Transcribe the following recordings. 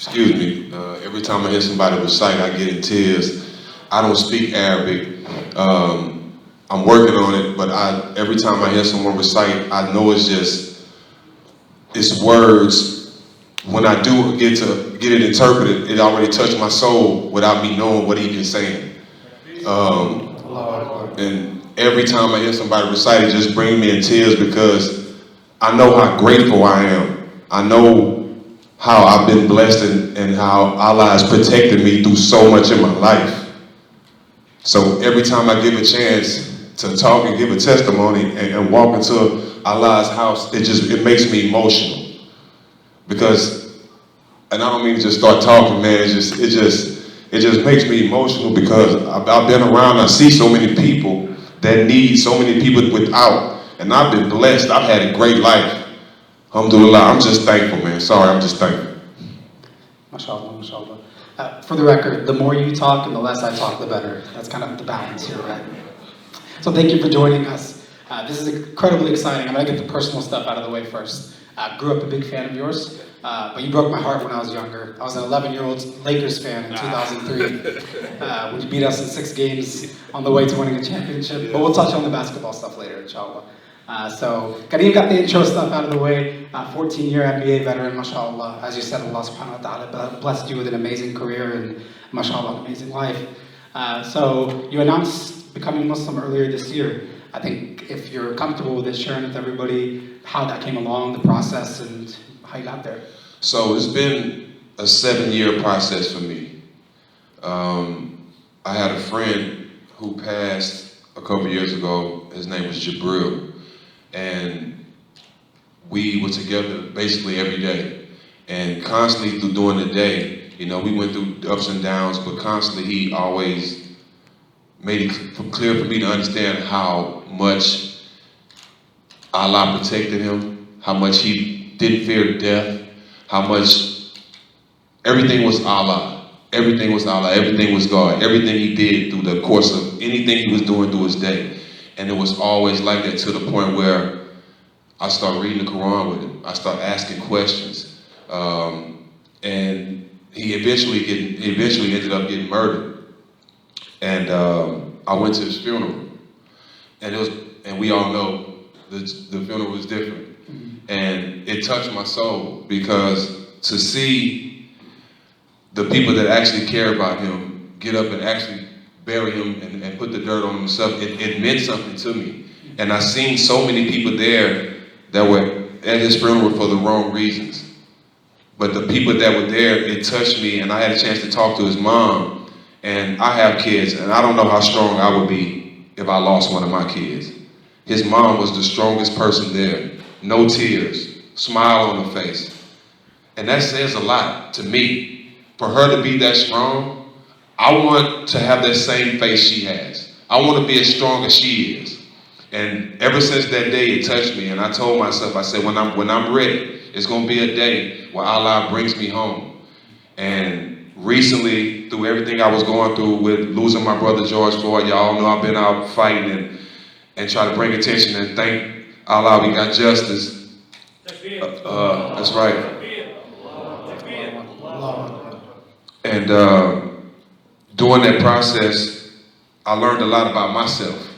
Excuse me. Every time I hear somebody recite, I get in tears. I don't speak Arabic. I'm working on it, but every time I hear someone recite, I know it's words. When I do get it interpreted, it already touched my soul without me knowing what he been saying. And every time I hear somebody recite, it just brings me in tears because I know how grateful I am. I know how I've been blessed and how Allah has protected me through so much in my life. So every time I give a chance to talk and give a testimony and walk into Allah's house, it makes me emotional. Because, and I don't mean to just start talking, man, it just makes me emotional because I've been around, I see so many people that need so many people without, and I've been blessed, I've had a great life. Alhamdulillah, I'm just thankful, man. Sorry, I'm just thankful. MashaAllah, MashaAllah. For the record, the more you talk and the less I talk, the better. That's kind of the balance here, right? So thank you for joining us. This is incredibly exciting. I'm going to get the personal stuff out of the way first. Grew up a big fan of yours, but you broke my heart when I was younger. I was an 11-year-old Lakers fan in 2003 when you beat us in 6 games on the way to winning a championship. But we'll touch on the basketball stuff later, inshallah. So Kareem got the intro stuff out of the way. 14-year NBA veteran, mashallah. As you said, Allah subhanahu wa ta'ala blessed you with an amazing career and mashallah, an amazing life. So you announced becoming Muslim earlier this year. I think if you're comfortable with it, sharing with everybody how that came along, the process, and how you got there. So it's been a 7-year process for me. I had a friend who passed a couple years ago. His name was Jibril. And we were together basically every day. And constantly during the day, you know, we went through ups and downs, but constantly he always made it clear for me to understand how much Allah protected him, how much he didn't fear death, how much everything was Allah. Everything was Allah, everything was God, everything he did through the course of anything he was doing through his day. And it was always like that to the point where I started reading the Quran with him. I started asking questions. And he eventually ended up getting murdered. And I went to his funeral. And we all know the funeral was different. And it touched my soul because to see the people that actually care about him get up and actually bury him and put the dirt on himself, it meant something to me. And I seen so many people there that were at his funeral for the wrong reasons. But the people that were there, it touched me, and I had a chance to talk to his mom. And I have kids, and I don't know how strong I would be if I lost one of my kids. His mom was the strongest person there. No tears, smile on her face. And that says a lot to me. For her to be that strong, I want to have that same face she has. I want to be as strong as she is. And ever since that day, it touched me. And I told myself, I said, when I'm ready, it's going to be a day where Allah brings me home. And recently, through everything I was going through with losing my brother George Floyd, y'all know I've been out fighting and try to bring attention and thank Allah we got justice. That's right. And during that process, I learned a lot about myself.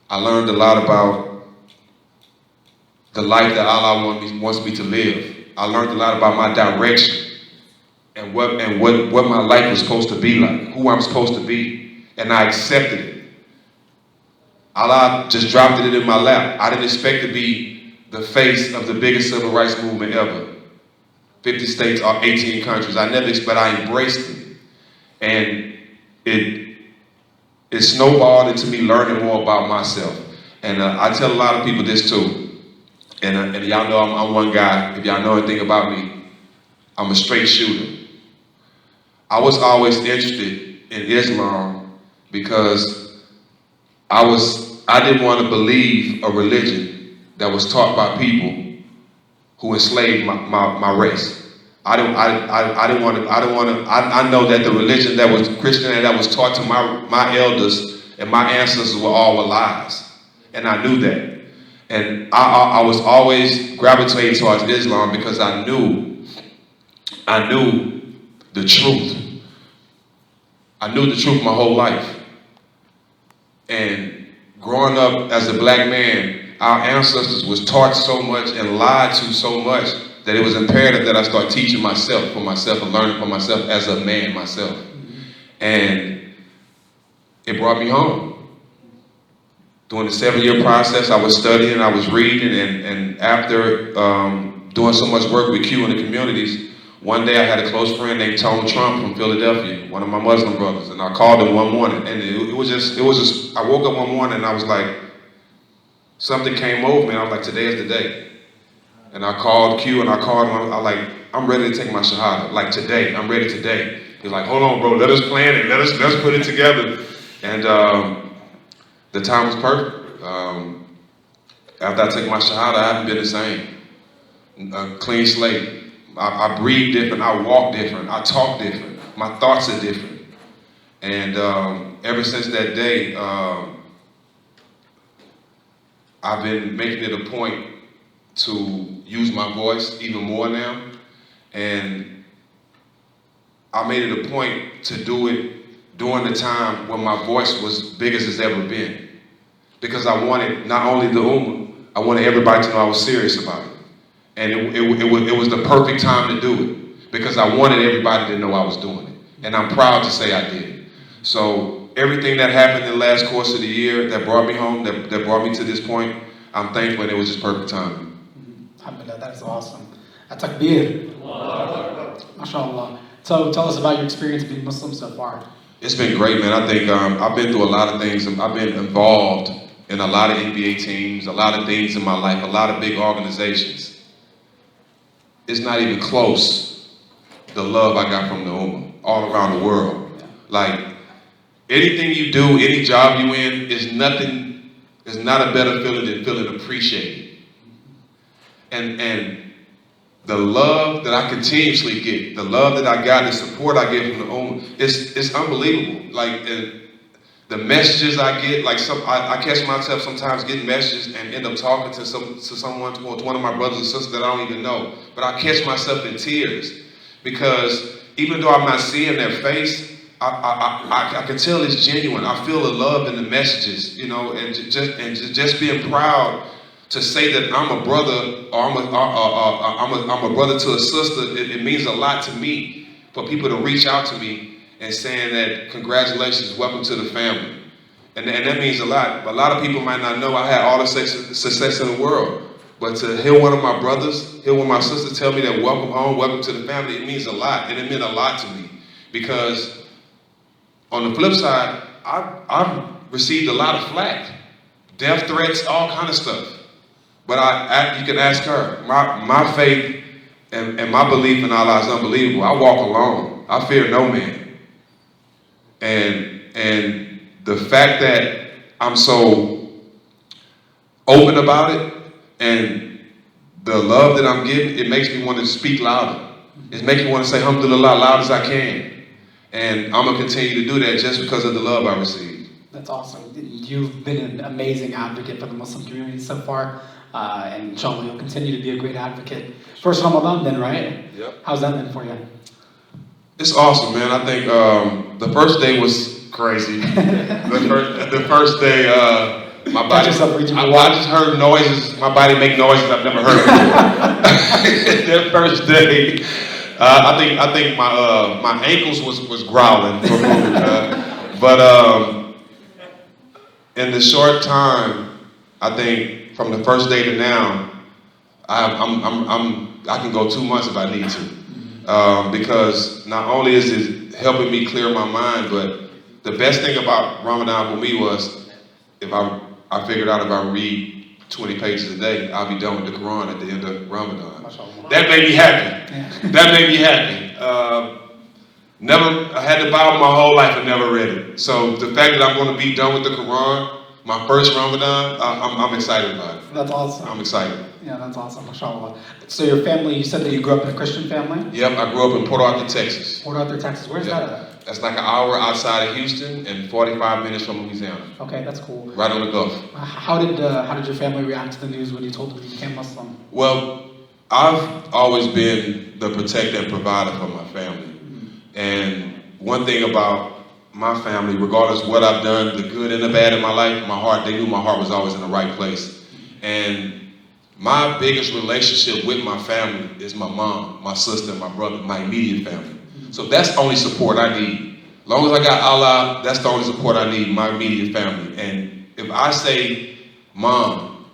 I learned a lot about the life that Allah wants me to live. I learned a lot about my direction and what my life was supposed to be like, who I'm supposed to be, and I accepted it. Allah just dropped it in my lap. I didn't expect to be the face of the biggest civil rights movement ever. 50 states or 18 countries. I never expected, but I embraced it. And it snowballed into me learning more about myself. And I tell a lot of people this too. And y'all know I'm one guy. If y'all know anything about me, I'm a straight shooter. I was always interested in Islam because I didn't want to believe a religion that was taught by people who enslaved my race. I know that the religion that was Christianity that was taught to my elders and my ancestors were all lies. And I knew that. And I was always gravitating towards Islam because I knew the truth. I knew the truth my whole life. And growing up as a black man, our ancestors was taught so much and lied to so much that it was imperative that I start teaching myself for myself and learning for myself as a man myself. And it brought me home. During the 7-year process, I was studying, I was reading, and after doing so much work with Q in the communities, one day I had a close friend named Tone Trump from Philadelphia, one of my Muslim brothers, and I called him one morning, and it was just, I woke up one morning and I was like, something came over me, and I was like, today is the day. And I called Q and I called him, I was like, I'm ready to take my shahada, like today, I'm ready today. He's like, hold on, bro, let us plan it, let's put it together. And the time was perfect. After I took my shahada, I haven't been the same. A clean slate. I breathe different, I walk different, I talk different, my thoughts are different. And ever since that day, I've been making it a point to use my voice even more now. And I made it a point to do it during the time when my voice was big as it's ever been. Because I wanted not only the umMah, I wanted everybody to know I was serious about it. And it was the perfect time to do it, because I wanted everybody to know I was doing it. And I'm proud to say I did it. So everything that happened in the last course of the year that brought me home, that brought me to this point, I'm thankful, and it was just perfect timing. Alhamdulillah, that is awesome. Takbir. MashaAllah. So tell us about your experience being Muslim so far. It's been great, man. I think I've been through a lot of things. I've been involved in a lot of NBA teams, a lot of things in my life, a lot of big organizations. It's not even close, the love I got from the umMah all around the world. Like, anything you do, any job you in, is not a better feeling than feeling appreciated. And the love that I continuously get, the love that I got, the support I get from the umMah, it's unbelievable. Like, the messages I get, like I catch myself sometimes getting messages and end up talking to someone, to one of my brothers and sisters that I don't even know. But I catch myself in tears, because even though I'm not seeing their face, I can tell it's genuine. I feel the love in the messages, you know, and just being proud to say that I'm a brother, or I'm a brother to a sister. It means a lot to me for people to reach out to me and saying that congratulations, welcome to the family. And that means a lot. But a lot of people might not know I had all the success in the world. But to hear one of my brothers, hear one of my sisters tell me that welcome home, welcome to the family, it means a lot. And it meant a lot to me. Because on the flip side, I've received a lot of flack. Death threats, all kind of stuff. But you can ask her. My faith and my belief in Allah is unbelievable. I walk alone. I fear no man. And the fact that I'm so open about it, and the love that I'm getting, it makes me want to speak louder. It makes me want to say alhamdulillah loud as I can. And I'm going to continue to do that just because of the love I received. That's awesome. You've been an amazing advocate for the Muslim community so far. And inshallah, you'll continue to be a great advocate. First Ramadan then, right? Yep. How's that been for you? It's awesome, man. I think the first day was crazy. the first day, my body, I just heard noises. My body make noises I've never heard before. That first day, I think my ankles was growling for moving. But in the short time, I think from the first day to now, I can go 2 months if I need to. Because not only is it helping me clear my mind, but the best thing about Ramadan for me was I figured out if I read 20 pages a day, I'll be done with the Quran at the end of Ramadan. That made me happy. Yeah. That made me happy. I had the Bible my whole life and never read it. So the fact that I'm going to be done with the Quran, my first Ramadan, I'm excited about it. That's awesome. I'm excited. Yeah, that's awesome, mashallah. So your family, you said that you grew up in a Christian family? Yep, I grew up in Port Arthur, Texas. Port Arthur, Texas. Where's that at? That's like an hour outside of Houston and 45 minutes from Louisiana. Okay, that's cool. Right on the Gulf. How did your family react to the news when you told them you became Muslim? Well, I've always been the protector and provider for my family. And one thing about my family, regardless of what I've done, the good and the bad in my life, my heart, they knew my heart was always in the right place. And my biggest relationship with my family is my mom, my sister, my brother, my immediate family. So that's the only support I need. As long as I got Allah, that's the only support I need, my immediate family. And if I say, Mom,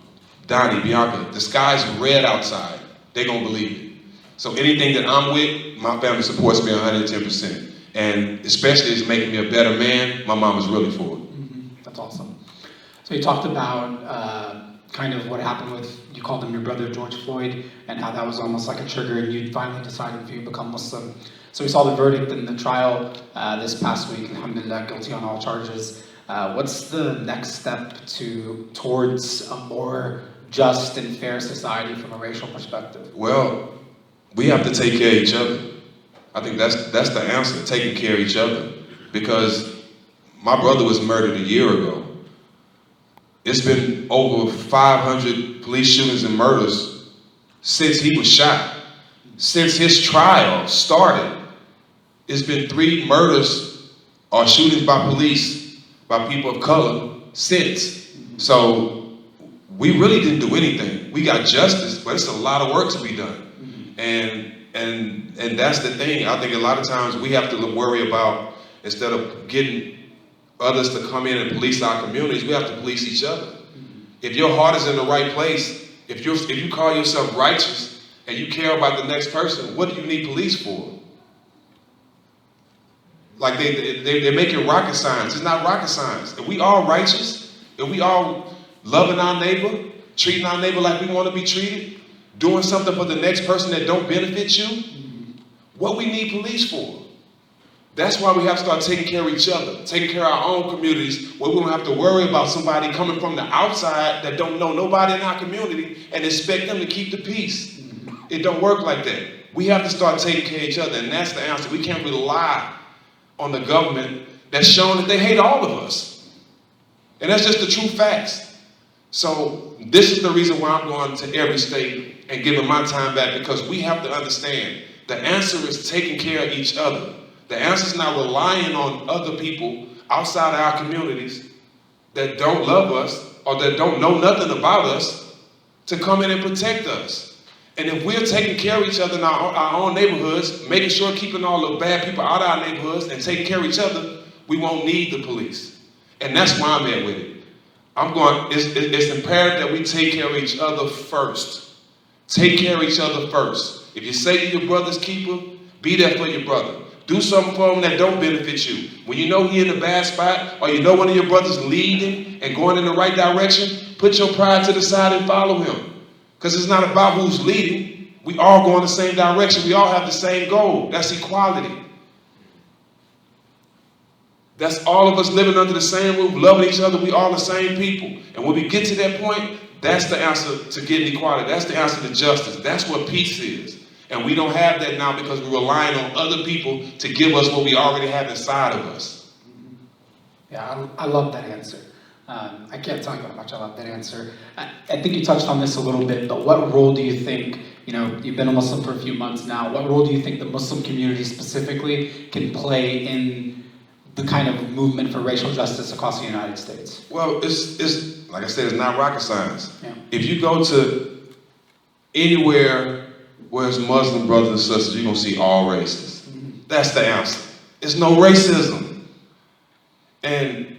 Donnie, Bianca, the sky's red outside, they're gonna believe it. So anything that I'm with, my family supports me 110%. And especially it's making me a better man, my mom is really for it. That's awesome. So you talked about kind of what happened with, you called him your brother George Floyd, and how that was almost like a trigger and you finally decided if you become Muslim. So we saw the verdict in the trial this past week, alhamdulillah, guilty on all charges. What's the next step towards a more just and fair society from a racial perspective? Well, we have to take care of each other. I think that's the answer, taking care of each other. Because my brother was murdered a year ago. It's been over 500 police shootings and murders since he was shot. Since his trial started, it's been 3 murders or shootings by police, by people of color, since. So we really didn't do anything. We got justice, but it's a lot of work to be done. And that's the thing. I think a lot of times we have to worry about, instead of getting others to come in and police our communities, we have to police each other. If your heart is in the right place, if you call yourself righteous and you care about the next person, what do you need police for? Like they're making rocket science. It's not rocket science. If we all righteous, if we all loving our neighbor, treating our neighbor like we want to be treated, doing something for the next person that don't benefit you, what we need police for? That's why we have to start taking care of each other, taking care of our own communities, where we don't have to worry about somebody coming from the outside that don't know nobody in our community and expect them to keep the peace. It don't work like that. We have to start taking care of each other, and that's the answer. We can't rely on the government that's shown that they hate all of us. And that's just the true facts. So this is the reason why I'm going to every state and giving my time back, because we have to understand the answer is taking care of each other. The answer is not relying on other people outside our communities that don't love us or that don't know nothing about us to come in and protect us. And if we're taking care of each other in our own neighborhoods, making sure keeping all the bad people out of our neighborhoods and taking care of each other, we won't need the police. And that's why I'm at with it. It's imperative that we take care of each other first. Take care of each other first. If you say you're your brother's keeper, be there for your brother. Do something for him that don't benefit you. When you know he's in a bad spot, or you know one of your brothers leading and going in the right direction, put your pride to the side and follow him. Because it's not about who's leading. We all go in the same direction. We all have the same goal. That's equality. That's all of us living under the same roof, loving each other. We all the same people. And when we get to that point, that's the answer to getting equality. That's the answer to justice. That's what peace is. And we don't have that now because we're relying on other people to give us what we already have inside of us. Yeah, I love that answer. I can't tell you how much I love that answer. I think you touched on this a little bit, but what role do you think, you've been a Muslim for a few months now, what role do you think the Muslim community specifically can play in the kind of movement for racial justice across the United States? Well, it's like I said, it's not rocket science. Yeah. If you go to anywhere where it's Muslim brothers and sisters, you're going to see all races. That's the answer. It's no racism. And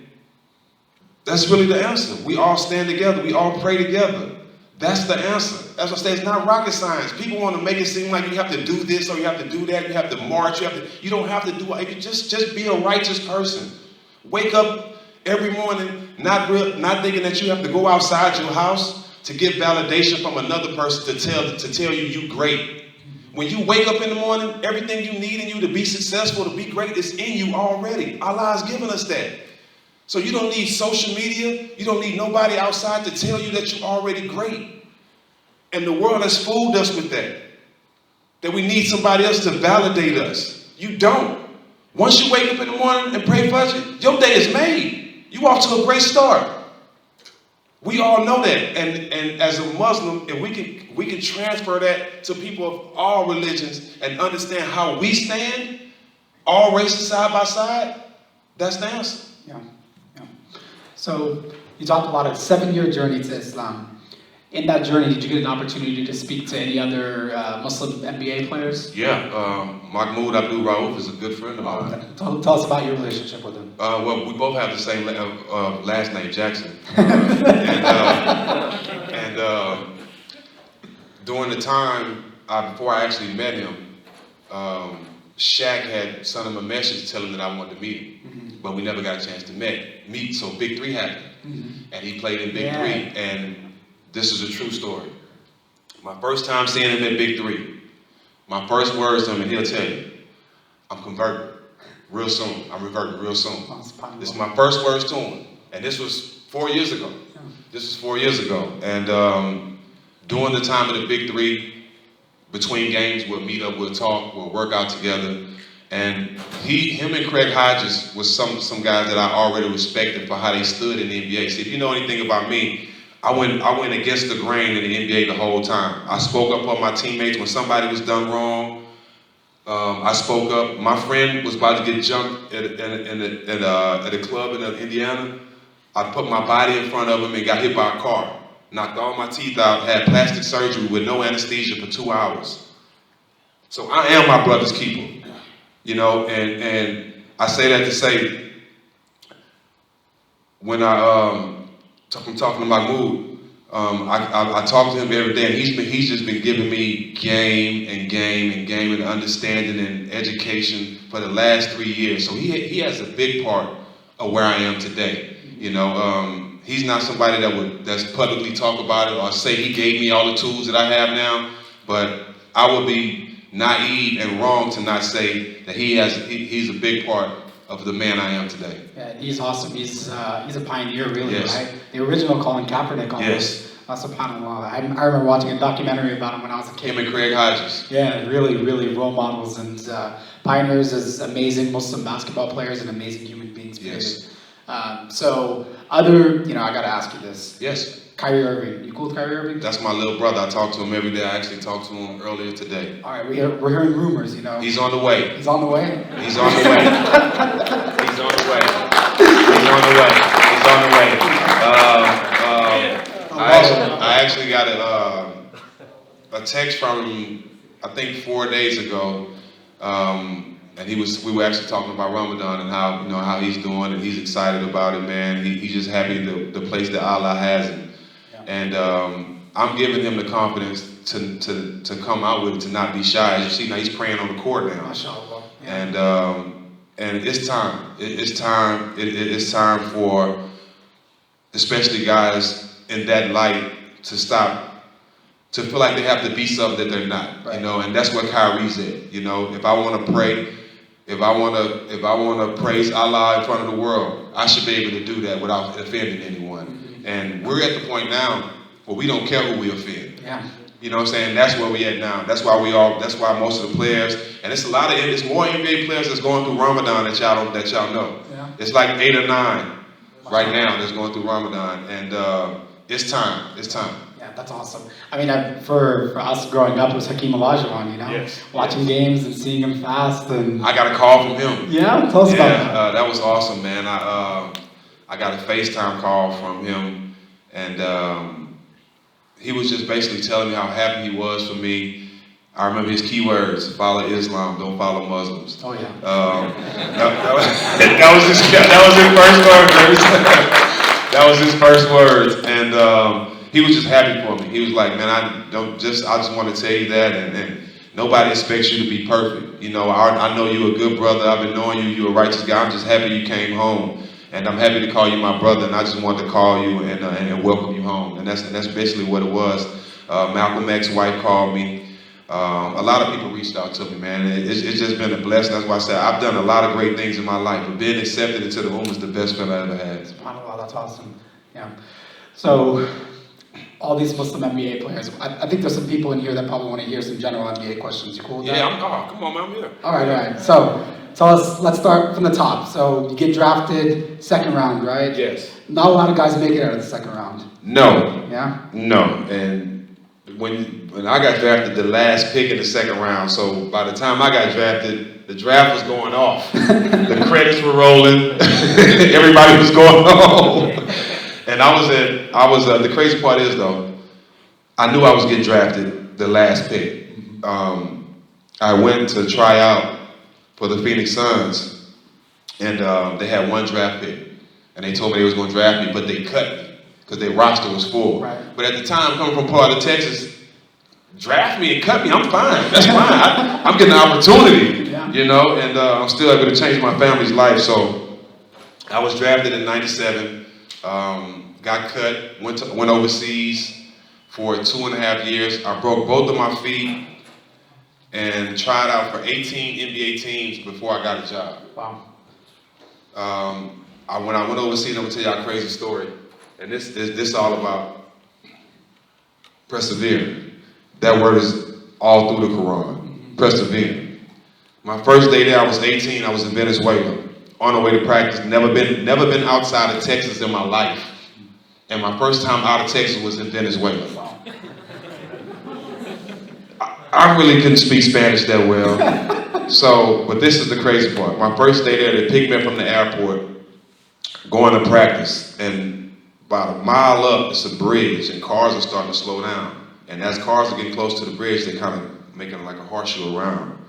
that's really the answer. We all stand together. We all pray together. That's the answer. As I say, it's not rocket science. People want to make it seem like you have to do this or you have to do that. You have to march. You don't have to do it. You just be a righteous person. Wake up every morning not thinking that you have to go outside your house to get validation from another person to tell you you great. When you wake up in the morning, everything you need in you to be successful, to be great, is in you already. Allah has given us that. So you don't need social media. You don't need nobody outside to tell you that you're already great. And the world has fooled us with that we need somebody else to validate us. You don't. Once you wake up in the morning and pray Fajr, your day is made. You off to a great start. We all know that, and as a Muslim, if we can transfer that to people of all religions and understand how we stand, all races side by side, that's the answer. Yeah, yeah. So you talked about a 7-year journey to Islam. In that journey, did you get an opportunity to speak to any other Muslim NBA players? Yeah, Mahmoud Abdul Rauf is a good friend of mine. Tell us about your relationship with him. Well, we both have the same last name, Jackson. During the time before I actually met him, Shaq had sent him a message telling him that I wanted to meet him, but we never got a chance to meet. So Big 3 happened, and he played in Big 3, and this is a true story. My first time seeing him at Big 3, my first words to him, and he'll tell you, I'm converting real soon. I'm reverting real soon. This is my first words to him, and this was 4 years ago. And during the time of the Big 3, between games, we'll meet up, we'll talk, we'll work out together. And him and Craig Hodges was some guys that I already respected for how they stood in the NBA. See, if you know anything about me, I went against the grain in the NBA the whole time. I spoke up for my teammates when somebody was done wrong. I spoke up. My friend was about to get jumped at a club in Indiana. I put my body in front of him and got hit by a car. Knocked all my teeth out, had plastic surgery with no anesthesia for 2 hours. So I am my brother's keeper, you know, and I say that to say, when I'm talking to Mahmoud, I talk to him every day, and he's just been giving me game and understanding and education for the last 3 years. So he has a big part of where I am today, you know. He's not somebody that's publicly talk about it or say he gave me all the tools that I have now, but I would be naive and wrong to not say that he's a big part of the man I am today. Yeah, he's awesome. He's a pioneer, really, yes. Right? The original Colin Kaepernick almost. Yes. SubhanAllah. I remember watching a documentary about him when I was a kid. Him and Craig Hodges. Yeah, really, really role models and pioneers as amazing Muslim basketball players and amazing human beings. Yes. So other, I got to ask you this. Yes. Kyrie Irving. You cool with Kyrie Irving? That's my little brother. I talk to him every day. I actually talked to him earlier today. All right, we're hearing rumors, He's on the way. He's on the way? He's on the way. He's on the way. He's on the way. He's on the way. I actually got a text from him, I think 4 days ago. And we were actually talking about Ramadan and how he's doing, and he's excited about it, man. He's just happy the place that Allah has him. Yeah. And I'm giving him the confidence to come out with it, to not be shy. As you see now, he's praying on the court now. MashaAllah. Yeah. And it's time. It's time for, especially guys in that light, to stop, to feel like they have to be something that they're not. Right. And that's what Kyrie's at. If I want to pray, if I want to praise Allah in front of the world, I should be able to do that without offending anyone. Mm-hmm. And we're at the point now where we don't care who we offend. Yeah. You know what I'm saying? That's where we at now. That's why most of the players, and it's more NBA players that's going through Ramadan that y'all know. Yeah. It's like 8 or 9 right now that's going through Ramadan, and it's time. It's time. Yeah, that's awesome. I mean, for us growing up, it was Hakeem Olajuwon, Yes. Watching games and seeing him fast. And I got a call from him. Yeah? Tell us about that. That was awesome, man. I got a FaceTime call from him, and he was just basically telling me how happy he was for me. I remember his keywords: follow Islam, don't follow Muslims. Oh, yeah. That was his first words. That was his first words, and he was just happy for me. He was like, man, I just want to tell you that, and nobody expects you to be perfect. I know you're a good brother. I've been knowing you. You're a righteous guy. I'm just happy you came home, and I'm happy to call you my brother. And I just wanted to call you and welcome you home. And that's basically what it was. Malcolm X's wife called me. A lot of people reached out to me, man. It's just been a blessing. That's why I said I've done a lot of great things in my life, but being accepted into the Ummah is the best feeling I ever had. SubhanAllah, that's awesome. Yeah. So, all these Muslim NBA players, I think there's some people in here that probably want to hear some general NBA questions. You cool with that? Yeah, come on, man, I'm here. All right. So, tell us, let's start from the top. So, you get drafted second round, right? Yes. Not a lot of guys make it out of the second round. No. Yeah? No. And when I got drafted, the last pick in the second round, so by the time I got drafted, the draft was going off. The credits were rolling. Everybody was going home. And the crazy part is though, I knew I was getting drafted the last pick. I went to try out for the Phoenix Suns, and they had one draft pick. And they told me they was going to draft me, but they cut me because their roster was full. Right. But at the time, coming from part of Texas, draft me and cut me, I'm fine. That's fine. I'm getting an opportunity, you know, and I'm still able to change my family's life. So I was drafted in '97, got cut, went overseas for 2.5 years. I broke both of my feet and tried out for 18 NBA teams before I got a job. Wow. When I went overseas, I'm gonna tell y'all a crazy story. And this all about persevere. That word is all through the Quran. Persevere. My first day there, I was 18. I was in Venezuela, on the way to practice. Never been outside of Texas in my life. And my first time out of Texas was in Venezuela. Wow. I really couldn't speak Spanish that well. So, but this is the crazy part. My first day there, they picked me up from the airport, going to practice, and about a mile up, it's a bridge, and cars are starting to slow down. And as cars are getting close to the bridge, they're kind of making like a horseshoe around.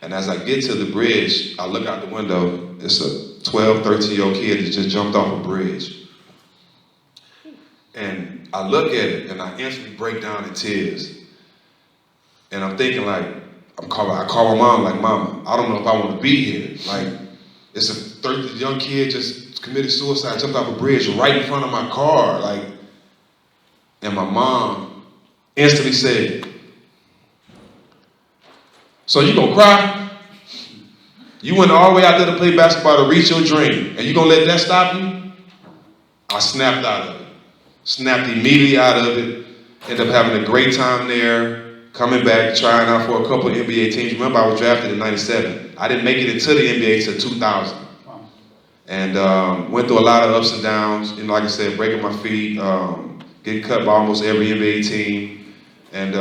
And as I get to the bridge, I look out the window, it's a 12, 13-year-old kid that just jumped off a bridge. And I look at it, and I instantly break down in tears. And I'm thinking like, I call my mom like, Mama, I don't know if I want to be here. Like, it's a young kid just committed suicide, jumped off a bridge right in front of my car. Like, and my mom instantly said, so you gonna cry? You went all the way out there to play basketball to reach your dream, and you gonna let that stop you? I snapped out of it. Snapped immediately out of it. Ended up having a great time there. Coming back, trying out for a couple of NBA teams. Remember, I was drafted in '97. I didn't make it into the NBA till 2000. Wow. And went through a lot of ups and downs. You know, like I said, breaking my feet, getting cut by almost every NBA team. And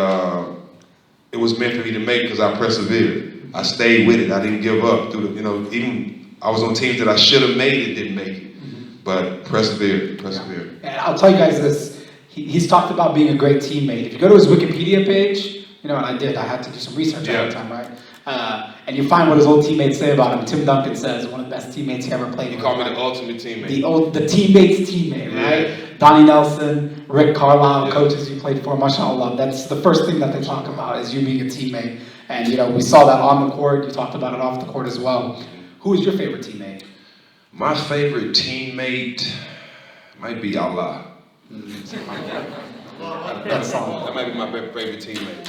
it was meant for me to make because I persevered. I stayed with it. I didn't give up. Even I was on teams that I should have made it, didn't make it. But persevered. Yeah. And I'll tell you guys this. He's talked about being a great teammate. If you go to his Wikipedia page, you know, and I did. I had to do some research at the time, right? And you find what his old teammates say about him. Tim Duncan says one of the best teammates he ever played with. He called me the ultimate teammate. The teammate's teammate, right? Donnie Nelson, Rick Carlisle, coaches you played for, mashallah. That's the first thing that they talk about is you being a teammate. And, you know, we saw that on the court. You talked about it off the court as well. Who is your favorite teammate? My favorite teammate might be Allah. That's solid. That might be my favorite teammate.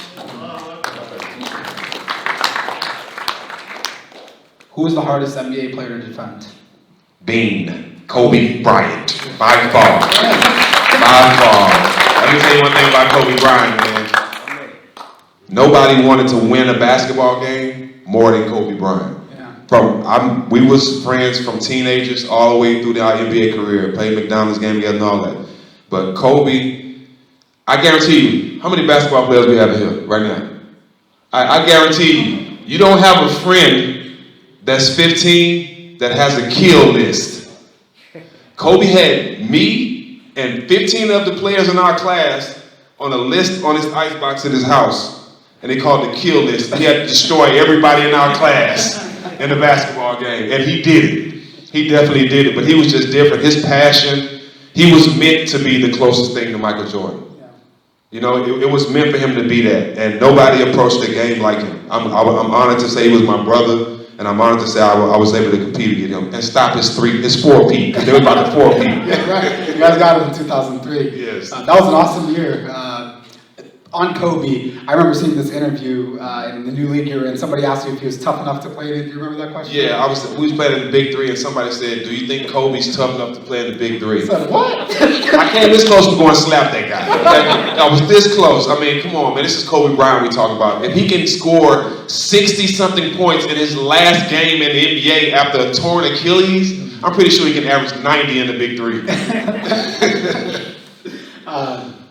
Who is the hardest NBA player to defend? Bean. Kobe Bryant. By far. By far. Let me tell you one thing about Kobe Bryant, man. Nobody wanted to win a basketball game more than Kobe Bryant. We was friends from teenagers all the way through our NBA career. Played McDonald's game together and all that. But Kobe, I guarantee you, how many basketball players we have here right now? I guarantee you, you don't have a friend that's 15 that has a kill list. Kobe had me and 15 of the players in our class on a list on his icebox in his house. And they called it the kill list. He had to destroy everybody in our class in the basketball game. And he did it. He definitely did it. But he was just different. His passion. He was meant to be the closest thing to Michael Jordan. Yeah. You know, it was meant for him to be that. And nobody approached the game like him. I'm honored to say he was my brother, and I'm honored to say I was able to compete against him and stop his 4-peat, because they were about to 4-peat. Yeah, right. You guys got him in 2003. Yes. That was an awesome year. On Kobe, I remember seeing this interview in the new league you were in. Somebody asked you if he was tough enough to play in it. Do you remember that question? Yeah, we was playing in the Big Three, and somebody said, "Do you think Kobe's tough enough to play in the Big Three?" I said, what? I came this close to going to slap that guy. Okay? I was this close. I mean, come on, man. This is Kobe Bryant we talking about. If he can score 60-something points in his last game in the NBA after a torn Achilles, I'm pretty sure he can average 90 in the Big Three.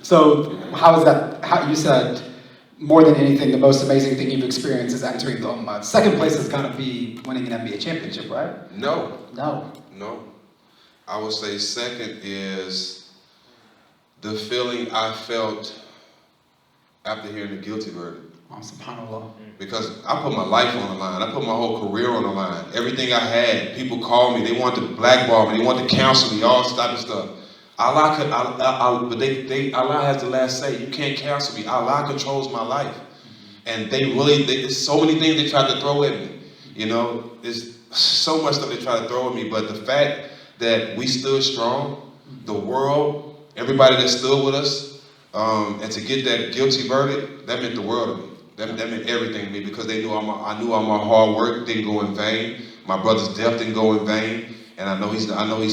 So how is that? How you said more than anything, the most amazing thing you've experienced is entering the umMah. Second place has got to be winning an NBA championship, right? No. No. No. I would say second is the feeling I felt after hearing the guilty verdict. Oh, subhanAllah. Because I put my life on the line. I put my whole career on the line. Everything I had, people called me. They wanted to blackball me. They wanted to counsel me, all type of stuff. Allah has the last say. You can't cancel me. Allah controls my life. And there's so many things they tried to throw at me. You know, there's so much stuff they tried to throw at me. But the fact that we stood strong, the world, everybody that stood with us, and to get that guilty verdict, that meant the world to me. That meant everything to me, because they knew I knew all my hard work didn't go in vain. My brother's death didn't go in vain, and I know he's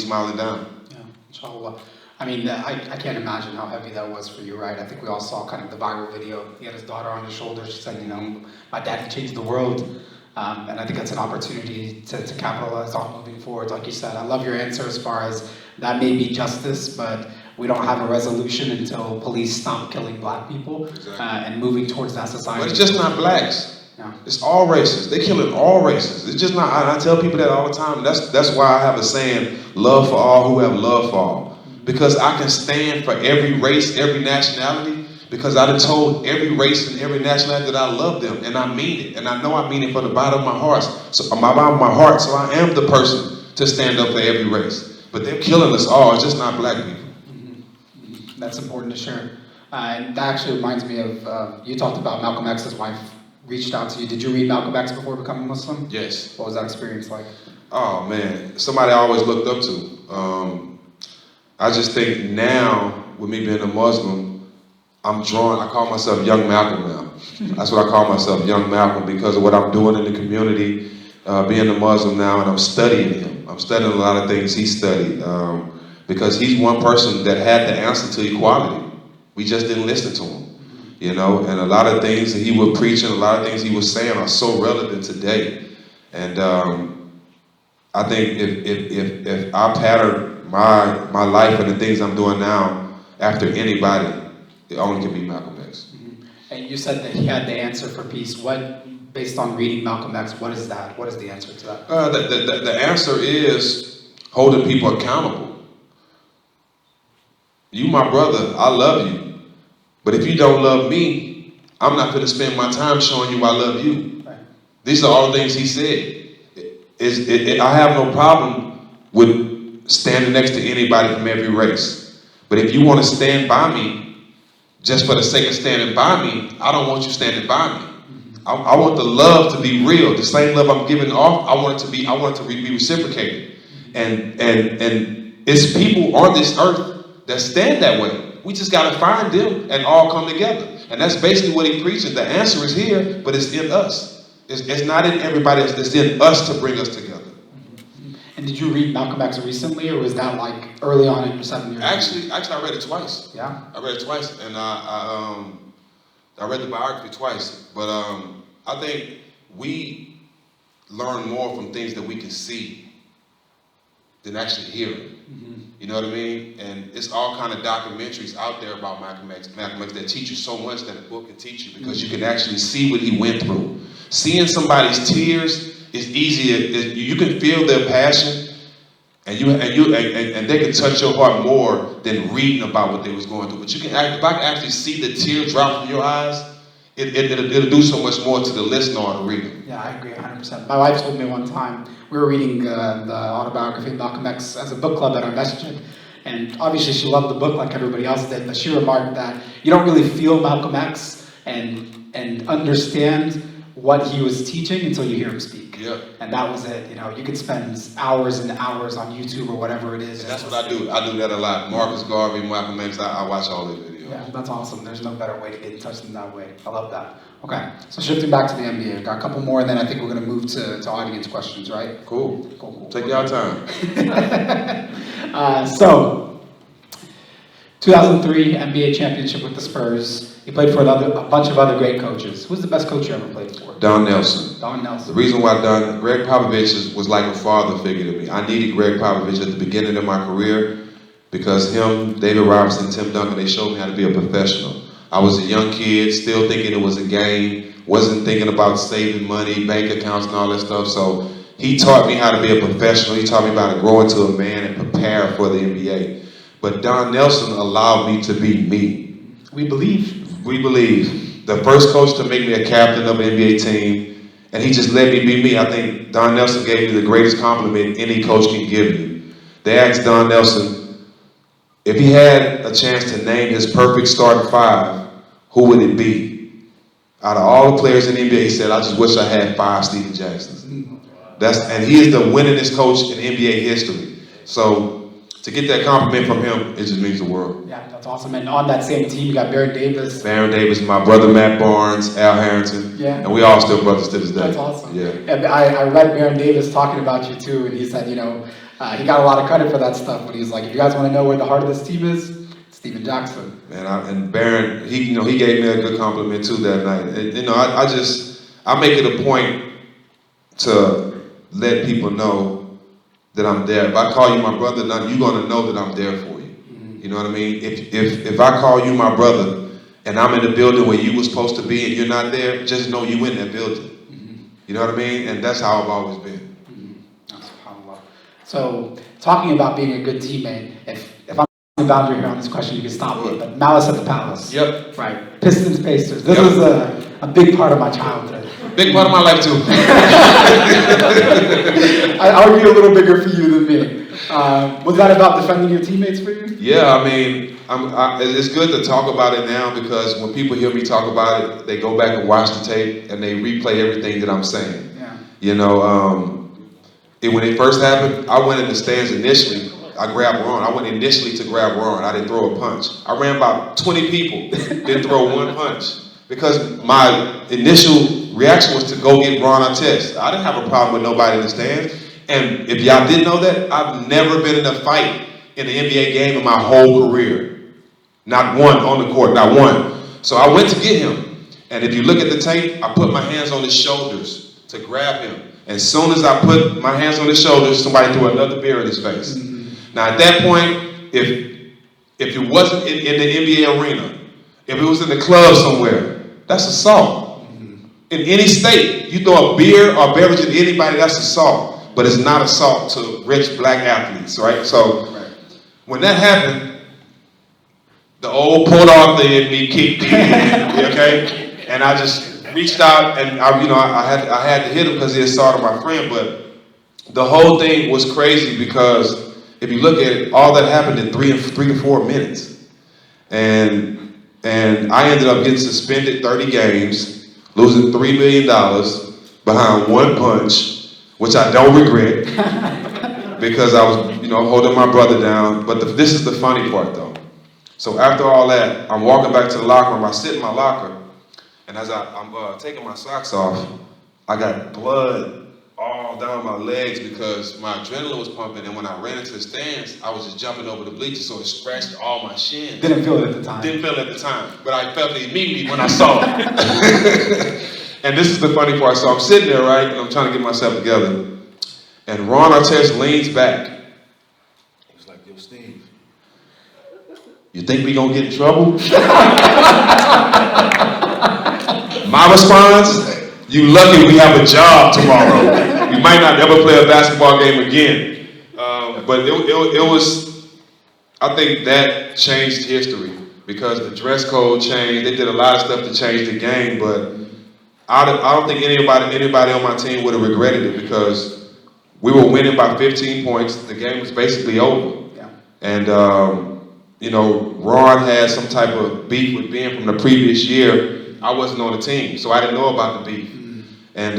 smiling down. Yeah, inshallah. I mean, I can't imagine how heavy that was for you, right? I think we all saw kind of the viral video. He had his daughter on his shoulder. She said, you know, my daddy changed the world. And I think that's an opportunity to capitalize on moving forward. Like you said, I love your answer as far as that may be justice, but we don't have a resolution until police stop killing black people. Exactly. And moving towards that society. But it's just not blacks. Yeah. It's all races. They're killing all races. It's just not. I tell people that all the time. That's why I have a saying: love for all who have love for all. Because I can stand for every race, every nationality. Because I done told every race and every nationality that I love them, and I mean it, and I know I mean it from the bottom of my heart. So I am the person to stand up for every race. But they're killing us all. It's just not black people. Mm-hmm. That's important to share. And that actually reminds me of, you talked about Malcolm X's wife reached out to you. Did you read Malcolm X before becoming Muslim? Yes. What was that experience like? Oh man, somebody I always looked up to. I just think now, with me being a Muslim, I call myself Young Malcolm now. That's what I call myself, Young Malcolm, because of what I'm doing in the community, being a Muslim now, and I'm studying him. I'm studying a lot of things he studied, because he's one person that had the answer to equality. We just didn't listen to him, you know, and a lot of things that he was preaching, a lot of things he was saying are so relevant today. And I think if I pattern my life and the things I'm doing now after anybody, it only can be Malcolm X. Mm-hmm. And you said that he had the answer for peace. What, based on reading Malcolm X, what is that? What is the answer to that? The answer is holding people accountable. You my brother, I love you. But if you don't love me, I'm not going to spend my time showing you I love you. Right. These are all the things he said. I have no problem with standing next to anybody from every race. But if you want to stand by me, just for the sake of standing by me, I don't want you standing by me. I want the love to be real. The same love I'm giving off, I want it to be reciprocated. And it's people on this earth that stand that way. We just got to find them and all come together. And that's basically what he preaches. The answer is here, but it's in us. It's not in everybody else. It's in us to bring us together. And did you read Malcolm X recently, or was that like early on in your 7 years? Actually, I read it twice. Yeah. I read it twice, and I read the biography twice. But I think we learn more from things that we can see than actually hearing. Mm-hmm. You know what I mean? And it's all kind of documentaries out there about Malcolm X that teach you so much that a book can teach you, because you can actually see what he went through. Seeing somebody's tears is easier. You can feel their passion, and they can touch your heart more than reading about what they was going through. But if I can actually see the tear drop from your eyes, it'll do so much more to the listener or the reader. Yeah, I agree 100%. My wife told me one time, we were reading the autobiography of Malcolm X as a book club at our masjid, and obviously she loved the book like everybody else did, but she remarked that you don't really feel Malcolm X and understand what he was teaching until you hear him speak. Yeah. And that was it. You know, you could spend hours and hours on YouTube or whatever it is. And that's what I do. I do that a lot. Marcus Garvey, Malcolm X, I watch all their videos. Yeah, that's awesome. There's no better way to get in touch than that way. I love that. Okay, so shifting back to the NBA, we've got a couple more, and then I think we're going to move to audience questions, right? Cool. Cool. Take your time. So, 2003 NBA championship with the Spurs. He played for a bunch of other great coaches. Who's the best coach you ever played for? Don Nelson. Don Nelson. The reason why Greg Popovich was like a father figure to me. I needed Greg Popovich at the beginning of my career because him, David Robinson, Tim Duncan, they showed me how to be a professional. I was a young kid, still thinking it was a game, wasn't thinking about saving money, bank accounts and all that stuff. So he taught me how to be a professional. He taught me how to grow into a man and prepare for the NBA. But Don Nelson allowed me to be me. We believe. We believe. The first coach to make me a captain of an NBA team, and he just let me be me. I think Don Nelson gave me the greatest compliment any coach can give you. They asked Don Nelson if he had a chance to name his perfect starting five, who would it be? Out of all the players in the NBA, he said, I just wish I had 5 Stephen Jacksons. And he is the winningest coach in NBA history. So to get that compliment from him, it just means the world. Yeah, that's awesome. And on that same team, you got Baron Davis. Baron Davis, my brother Matt Barnes, Al Harrington. Yeah. And we all still brothers to this day. That's awesome. Yeah. And I read Baron Davis talking about you too, and he said, he got a lot of credit for that stuff, but he was like, if you guys want to know where the heart of this team is, it's Stephen Jackson. Man, and Baron, he gave me a good compliment too that night. And, I make it a point to let people know that I'm there. If I call you my brother, you're gonna know that I'm there for you. You know what I mean? If I call you my brother and I'm in the building where you were supposed to be and you're not there, just know you in that building. You know what I mean? And that's how I've always been. So, talking about being a good teammate, if I'm the boundary here on this question, you can stop me, but Malice at the Palace. Yep. Right. Pistons, Pacers. This was a big part of my childhood. Big part of my life too. I would be a little bigger for you than me. Was that about defending your teammates for you? Yeah, I mean, it's good to talk about it now because when people hear me talk about it, they go back and watch the tape and they replay everything that I'm saying. Yeah. When it first happened, I went in the stands initially. I grabbed Ron. I went initially to grab Ron. I didn't throw a punch. I ran about 20 people, didn't throw one punch. Because my initial reaction was to go get Ron Artest. I didn't have a problem with nobody in the stands. And if y'all didn't know that, I've never been in a fight in the NBA game in my whole career. Not one on the court, not one. So I went to get him. And if you look at the tape, I put my hands on his shoulders to grab him. As soon as I put my hands on his shoulders, somebody threw another beer in his face. Now at that point, if it wasn't in the NBA arena, if it was in the club somewhere, that's assault. In any state, you throw a beer or beverage at anybody, that's assault. But it's not assault to rich black athletes, right? So when that happened, the old Bulldog thing in me kicked in, okay? And I just reached out and I had to hit him because he assaulted my friend. But the whole thing was crazy because if you look at it, all that happened in 3 to 4 minutes. And I ended up getting suspended 30 games, losing $3 million behind one punch, which I don't regret because I was, holding my brother down. But this is the funny part though. So after all that, I'm walking back to the locker room. I sit in my locker, and as I'm taking my socks off, I got blood all down my legs because my adrenaline was pumping, and when I ran into the stands, I was just jumping over the bleachers, so it scratched all my shins. Didn't feel it at the time. Didn't feel it at the time, but I felt it immediately when I saw it. And this is the funny part. So I'm sitting there, right, and I'm trying to get myself together, and Ron Artest leans back. He was like, "Yo, Steve, you think we gonna get in trouble?" My response, "You lucky we have a job tomorrow. We might not ever play a basketball game again." But it was, I think that changed history because the dress code changed. They did a lot of stuff to change the game, but I don't think anybody on my team would have regretted it because we were winning by 15 points. The game was basically over. Yeah. And, Ron had some type of beef with Ben from the previous year. I wasn't on the team, so I didn't know about the beef. And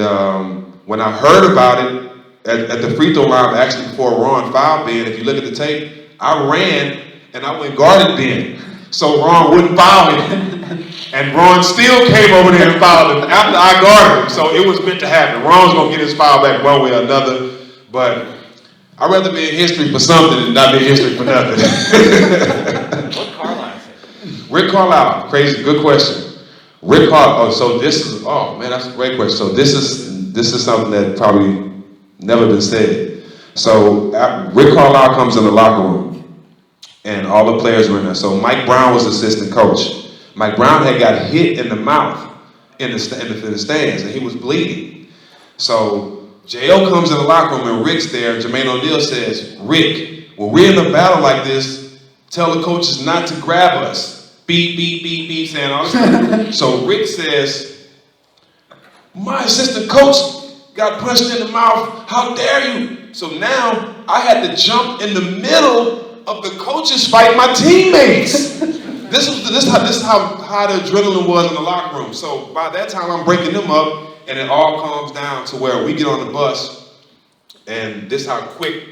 when I heard about it at the free throw line, actually before Ron fouled Ben, if you look at the tape, I ran and I went guarded Ben, so Ron wouldn't foul him. And Ron still came over there and fouled him after I guarded him, so it was meant to happen. Ron was gonna get his foul back one way or another, but I'd rather be in history for something than not be in history for nothing. What Carlisle said? Rick Carlisle, crazy, good question. Rick Carlisle, that's a great question. So this is something that probably never been said. So Rick Carlisle comes in the locker room and all the players were in there. So Mike Brown was assistant coach. Mike Brown had got hit in the mouth in the stands, and he was bleeding. So JL comes in the locker room, and Rick's there. Jermaine O'Neal says, Rick, when we're in a battle like this, tell the coaches not to grab us. Beep, beep, beep, beep, saying all this stuff. So Rick says, my assistant coach got punched in the mouth. How dare you? So now I had to jump in the middle of the coaches fighting my teammates. This is how high the adrenaline was in the locker room. So by that time, I'm breaking them up, and it all calms down to where we get on the bus, and this is how quick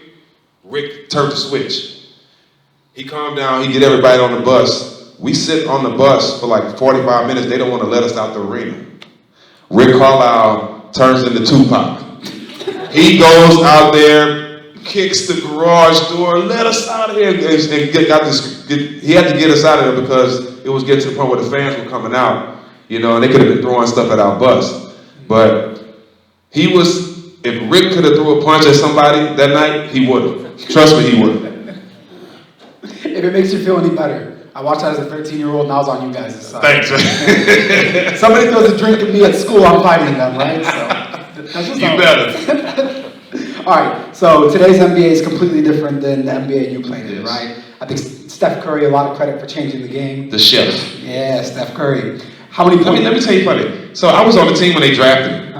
Rick turned the switch. He calmed down. He get everybody on the bus. We sit on the bus for like 45 minutes. They don't want to let us out the arena. Rick Carlisle turns into Tupac. He goes out there, kicks the garage door, let us out of here. And he had to get us out of there because it was getting to the point where the fans were coming out, you know, and they could have been throwing stuff at our bus. But if Rick could have threw a punch at somebody that night, he would have. Trust me, he would have. If it makes you feel any better, I watched that as a 13-year-old, and I was on you guys' side. Thanks. Somebody throws a drink at me at school, I'm fighting them, right? So that's just You better. All right, so today's NBA is completely different than the NBA you played in, right? I think Steph Curry, a lot of credit for changing the game. The chef. Yeah, Steph Curry. How many points? Let me tell you funny. So I was on the team when they drafted me.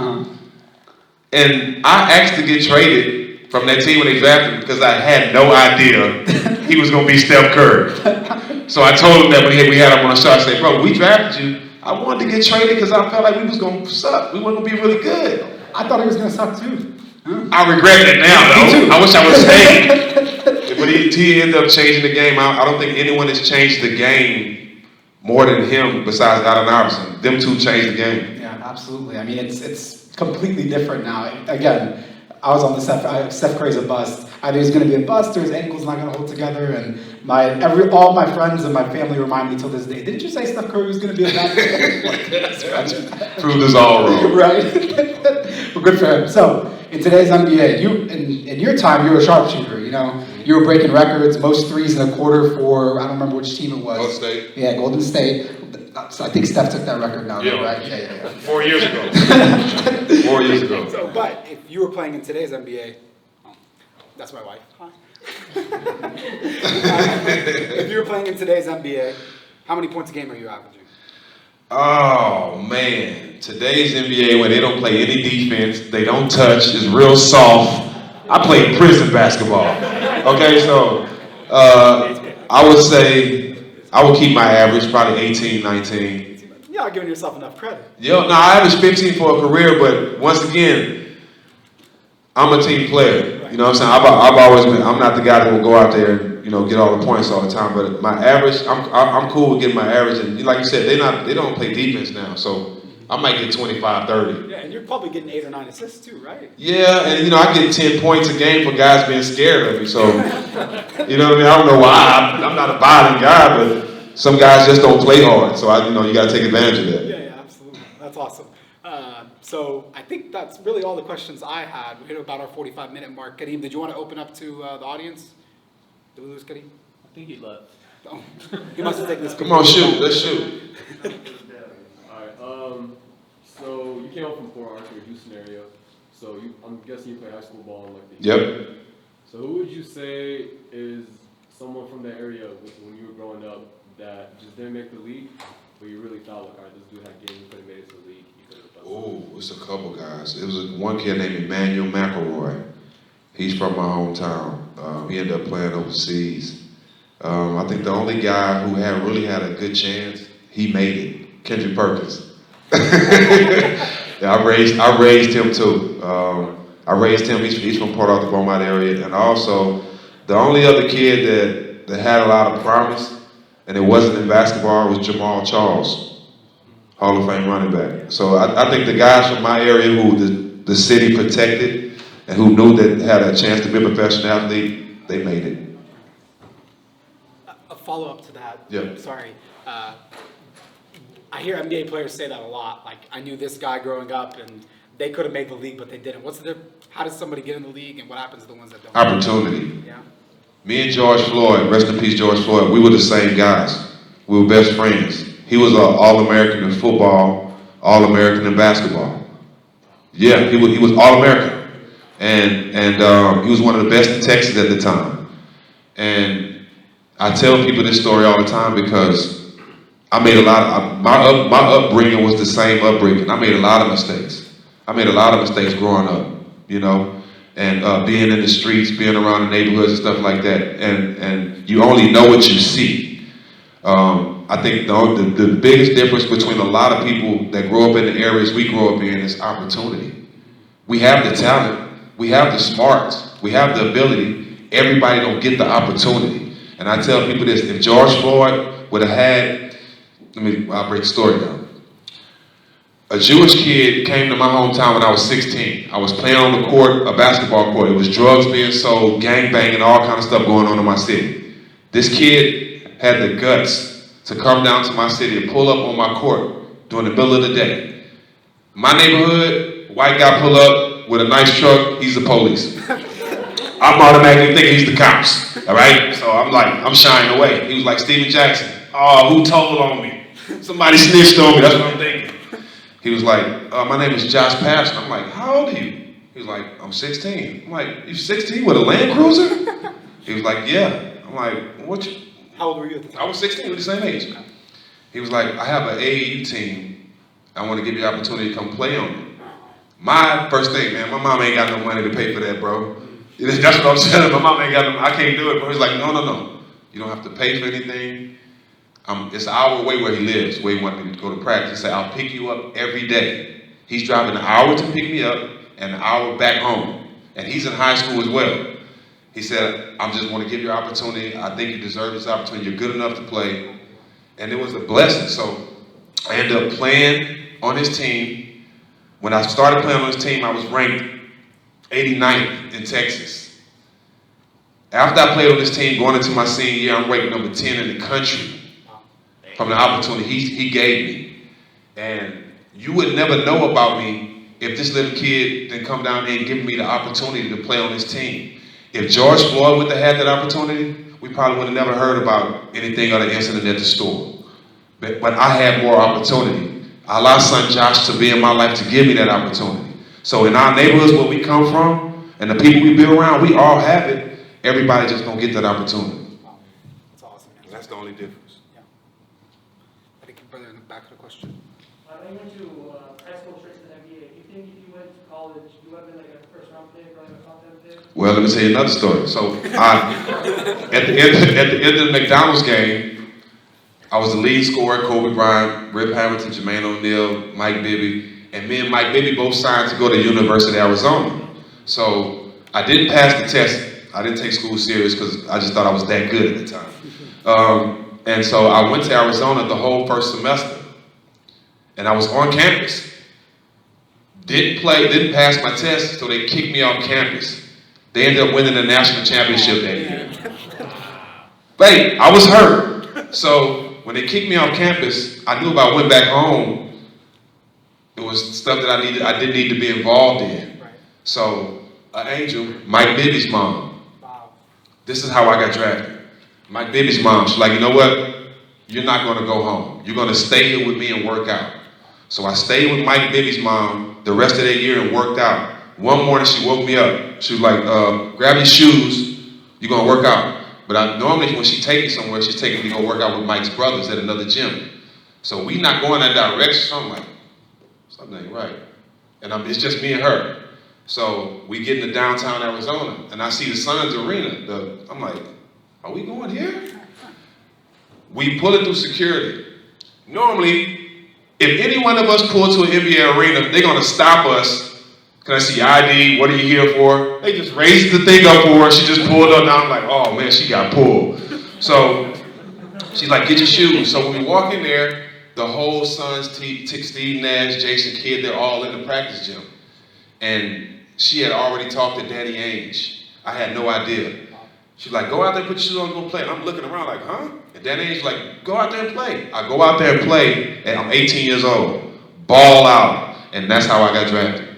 And I asked to get traded from that team when they drafted me because I had no idea he was going to be Steph Curry. So I told him that when we had him on the show, I said, bro, we drafted you. I wanted to get traded because I felt like we was going to suck. We weren't going to be really good. I thought he was going to suck too. I regret it now, though. I wish I would have stayed. But he ended up changing the game. I don't think anyone has changed the game more than him besides Allen Iverson. Them two changed the game. Yeah, absolutely. I mean, it's completely different now. Again, I was on the Steph Curry's a bust. Either he's going to be a bust or his ankle's not going to hold together. And all my friends and my family remind me till this day, didn't you say Steph Curry was going to be a bad player? Proved us all wrong. Right? Well, good for him. So, in today's NBA, in your time, you were a sharpshooter, you know? You were breaking records, most threes in a quarter for, I don't remember which team it was. Golden State. Yeah, Golden State. So I think Steph took that record now, yeah. right? Yeah. 4 years ago. 4 years ago. So, but if you were playing in today's NBA, that's my wife. Hi. If you were playing in today's NBA, how many points a game are you averaging? Oh, man. Today's NBA, where they don't play any defense, they don't touch, it's real soft. I played prison basketball. Okay, so I would say I would keep my average, probably 18, 19. You're not giving yourself enough credit. No, I averaged 15 for a career, but once again, I'm a team player. You know what I'm saying? I've always been. I'm not the guy that will go out there and get all the points all the time. But my average, I'm cool with getting my average. And like you said, they don't play defense now, so I might get 25, 30. Yeah, and you're probably getting 8 or 9 assists too, right? Yeah, and I get 10 points a game for guys being scared of me. So you know what I mean? I don't know why. I'm not a violent guy, but some guys just don't play hard. So you got to take advantage of that. Yeah, absolutely. That's awesome. So I think that's really all the questions I had. We hit about our 45-minute mark. Kadeem, did you want to open up to the audience? Did we lose Kadeem? I think he left. Oh, he must have taken this. Come on, shoot. Let's shoot. Alright, so you came up from Port Arthur, Houston area. So I'm guessing you play high school ball in like the Yep. So who would you say is someone from that area when you were growing up that just didn't make the league, but you really thought like, alright, this dude had game, he could have made it to the league. Oh, it's a couple guys. It was one kid named Emmanuel McElroy. He's from my hometown. He ended up playing overseas. I think the only guy who really had a good chance, he made it. Kendrick Perkins. Yeah, I raised him too. I raised him. He's from Port Arthur, Beaumont area, and also the only other kid that had a lot of promise, and it wasn't in basketball, was Jamal Charles. Hall of Fame running back. So I think the guys from my area who the city protected and who knew that had a chance to be a professional athlete, they made it. A follow-up to that. Yeah. Sorry. I hear NBA players say that a lot. Like, I knew this guy growing up, and they could have made the league, but they didn't. How does somebody get in the league, and what happens to the ones that don't? Opportunity. Yeah. Me and George Floyd, rest in peace, George Floyd, we were the same guys. We were best friends. He was an All-American in football, All-American in basketball. Yeah, he was All-American. And he was one of the best in Texas at the time. And I tell people this story all the time because I made a lot of, my upbringing was the same upbringing. I made a lot of mistakes. I made a lot of mistakes growing up, you know, and being in the streets, being around the neighborhoods and stuff like that. And you only know what you see. I think the biggest difference between a lot of people that grow up in the areas we grow up in is opportunity. We have the talent, we have the smarts, we have the ability. Everybody don't get the opportunity. And I tell people this, if George Floyd would have had, I'll break the story down. A Jewish kid came to my hometown when I was 16. I was playing on the court, a basketball court. It was drugs being sold, gangbanging, all kind of stuff going on in my city. This kid had the guts to come down to my city and pull up on my court during the middle of the day. My neighborhood, white guy pull up with a nice truck, he's the police. I'm automatically thinking he's the cops, all right? So I'm shying away. He was like Steven Jackson. Oh, who told on me? Somebody snitched on me, that's what I'm thinking. He was like, my name is Josh Patterson. I'm like, how old are you? He was like, I'm 16. I'm like, you 16 with a Land Cruiser? He was like, yeah. I'm like, what you? How old were you at the time? I was 16, we're the same age. He was like, I have an AAU team. I want to give you the opportunity to come play on it. My first thing, man, my mom ain't got no money to pay for that, bro. That's what I'm saying. My mom ain't got no, I can't do it, bro. He's like, no. You don't have to pay for anything. It's an hour away where he lives, where he wanted me to go to practice. He said, I'll pick you up every day. He's driving an hour to pick me up and an hour back home. And he's in high school as well. He said, I just want to give you an opportunity. I think you deserve this opportunity. You're good enough to play. And it was a blessing. So I ended up playing on his team. When I started playing on his team, I was ranked 89th in Texas. After I played on this team, going into my senior year, I'm ranked number 10 in the country from the opportunity he gave me. And you would never know about me if this little kid didn't come down there and give me the opportunity to play on this team. If George Floyd would have had that opportunity, we probably would have never heard about anything or the incident at the store. But I had more opportunity. I allowed son Josh to be in my life to give me that opportunity. So in our neighborhoods where we come from, and the people we be around, we all have it. Everybody just don't get that opportunity. That's awesome. That's the only difference. I think brother in the back of the question. I went to high school straight to the NBA. Do you think if you went to college, you would have been like a first round pick or like a top 10 pick? Well, let me tell you another story. So at the end of the McDonald's game, I was the lead scorer, Kobe Bryant, Rip Hamilton, Jermaine O'Neal, Mike Bibby, and me and Mike Bibby both signed to go to the University of Arizona. So I didn't pass the test. I didn't take school serious because I just thought I was that good at the time. And so I went to Arizona the whole first semester. And I was on campus. Didn't pass my test, so they kicked me off campus. They ended up winning the national championship that year. But I was hurt. So when they kicked me off campus, I knew if I went back home, it was stuff that I didn't need to be involved in. So an angel, Mike Bibby's mom. This is how I got drafted. Mike Bibby's mom, she's like, you know what? You're not going to go home. You're going to stay here with me and work out. So I stayed with Mike Bibby's mom the rest of that year and worked out. One morning she woke me up. She was like, grab your shoes. You're going to work out. But normally when she takes me somewhere, she's taking me to go work out with Mike's brothers at another gym. So we not going that direction. So I'm like, something ain't right. And it's just me and her. So we get into downtown Arizona, and I see the Suns Arena. I'm like, are we going here? We pull it through security. Normally, if any one of us pull to an NBA arena, they're going to stop us. Can I see your ID? What are you here for? They just raised the thing up for her. She just pulled up. Now I'm like, oh, man, she got pulled. So she's like, get your shoes. So when we walk in there, the whole Suns team, Steve Nash, Jason Kidd, they're all in the practice gym. And she had already talked to Danny Ainge. I had no idea. She's like, go out there, put your shoes on, go play. And I'm looking around like, huh? And Danny Ainge's like, go out there and play. I go out there and play, and I'm 18 years old. Ball out. And that's how I got drafted.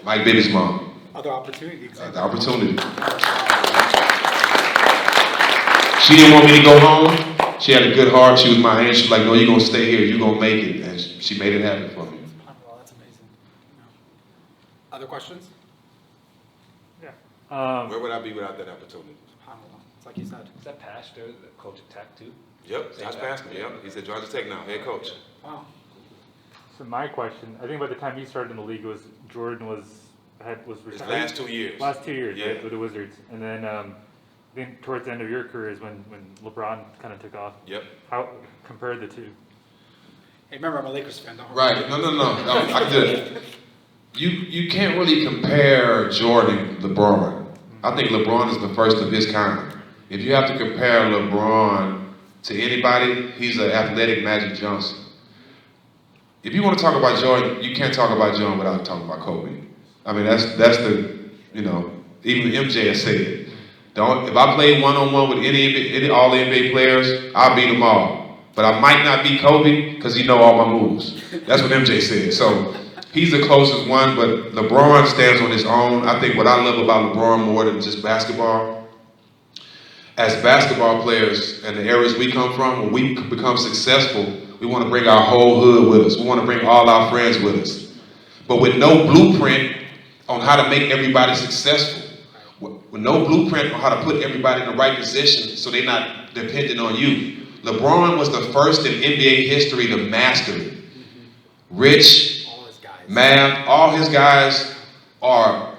Mike Bibby's mom. Other opportunity. The opportunity. She didn't want me to go home. She had a good heart. She was my aunt. She was like, no, you're going to stay here. You're going to make it. And she made it happen for me. Well, that's amazing. Other questions? Where would I be without that opportunity? It's like you said. Is that Pastor, the coach of Tech too? Yep, Josh Pastor. Yep, he's at Georgia Tech now, head coach. Wow. So my question, I think by the time you started in the league, was Jordan was His retired. last 2 years. Last 2 years, Yeah. right, with the Wizards, and then I think towards the end of your career is when LeBron kind of took off. Yep. How compared the two? Hey, remember, I'm a Lakers fan. Don't Right. No. I did. You can't really compare Jordan and LeBron. I think LeBron is the first of his kind. If you have to compare LeBron to anybody, he's an athletic Magic Johnson. If you want to talk about Jordan, you can't talk about Jordan without talking about Kobe. I mean, that's the, even MJ has said it. If I play one-on-one with any all NBA players, I'll beat them all. But I might not beat Kobe because he know all my moves. That's what MJ said. So he's the closest one, but LeBron stands on his own. I think what I love about LeBron more than just basketball, as basketball players and the areas we come from, when we become successful, we want to bring our whole hood with us. We want to bring all our friends with us. But with no blueprint on how to make everybody successful, with no blueprint on how to put everybody in the right position so they're not dependent on you. LeBron was the first in NBA history to master it. Rich, Mav, all his guys are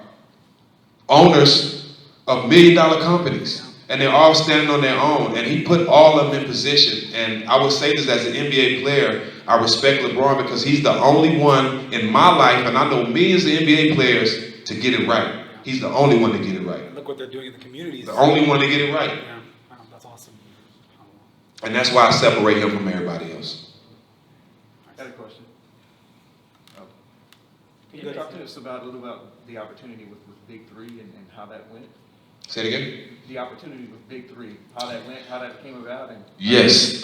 owners of $1 million companies. And they're all standing on their own. And he put all of them in position. And I would say this as an NBA player, I respect LeBron because he's the only one in my life, and I know millions of NBA players, to get it right. He's the only one to get it right. Look what they're doing in the communities. The only one to get it right. Yeah, wow, that's awesome. And that's why I separate him from everybody else. I had a question. Can Good. you talk to us a little about the opportunity with Big Three and how that went? Say it again? The opportunity with Big Three, how that went, how that came about, and Yes.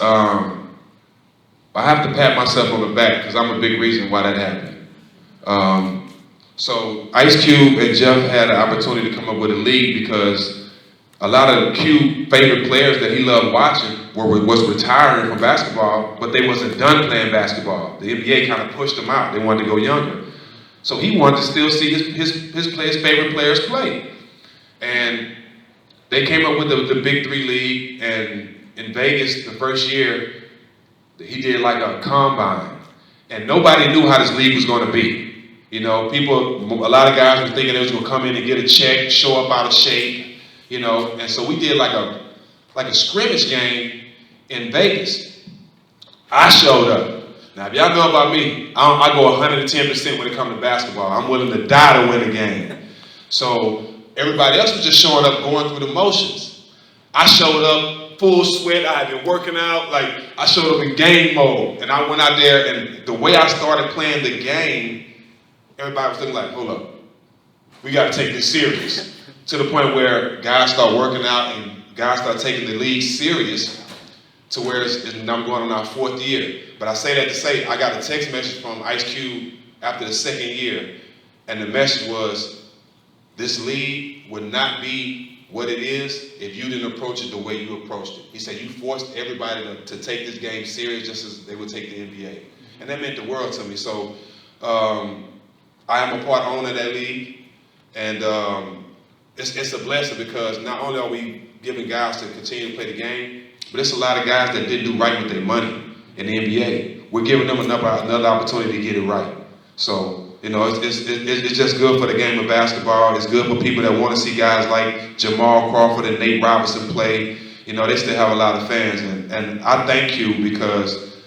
I have to pat myself on the back because I'm a big reason why that happened. So Ice Cube and Jeff had an opportunity to come up with a league because a lot of Cube favorite players that he loved watching was retiring from basketball, but they wasn't done playing basketball. The NBA kind of pushed them out. They wanted to go younger. So he wanted to still see his favorite players play. And they came up with the Big Three League, and in Vegas, the first year, he did like a combine. And nobody knew how this league was going to be. A lot of guys were thinking they was going to come in and get a check, show up out of shape, And so we did like a scrimmage game in Vegas. I showed up. Now, if y'all know about me, I go 110% when it comes to basketball. I'm willing to die to win a game. So everybody else was just showing up, going through the motions. I showed up full sweat. I had been working out. I showed up in game mode. And I went out there, and the way I started playing the game, everybody was looking like, hold up. We got to take this serious. To the point where guys start working out and guys start taking the league serious to where I'm going on our 4th year. But I say that to say I got a text message from Ice Cube after the 2nd year. And the message was, this league would not be what it is if you didn't approach it the way you approached it. He said you forced everybody to take this game serious just as they would take the NBA. And that meant the world to me. So I am a part owner of that league. And it's a blessing because not only are we giving guys to continue to play the game, but it's a lot of guys that didn't do right with their money in the NBA. We're giving them another opportunity to get it right. So, it's just good for the game of basketball. It's good for people that want to see guys like Jamal Crawford and Nate Robinson play. They still have a lot of fans. And I thank you because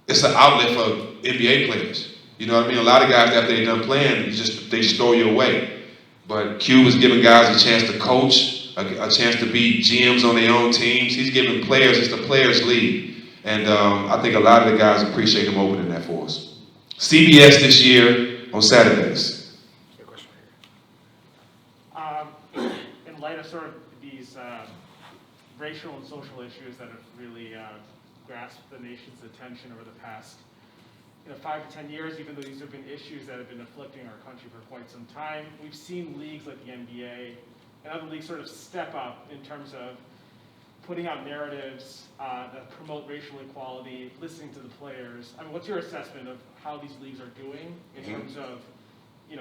it's an outlet for NBA players. You know what I mean? A lot of guys, after they're done playing, they just throw you away. But Cube is giving guys a chance to coach, a chance to be GMs on their own teams. He's giving players, it's the players' league. And I think a lot of the guys appreciate him opening that for us. CBS this year on Saturdays. In light of sort of these racial and social issues that have really grasped the nation's attention over the past 5 to 10 years, even though these have been issues that have been afflicting our country for quite some time, we've seen leagues like the NBA and other leagues sort of step up in terms of putting out narratives that promote racial equality, listening to the players. I mean, what's your assessment of how these leagues are doing in terms of,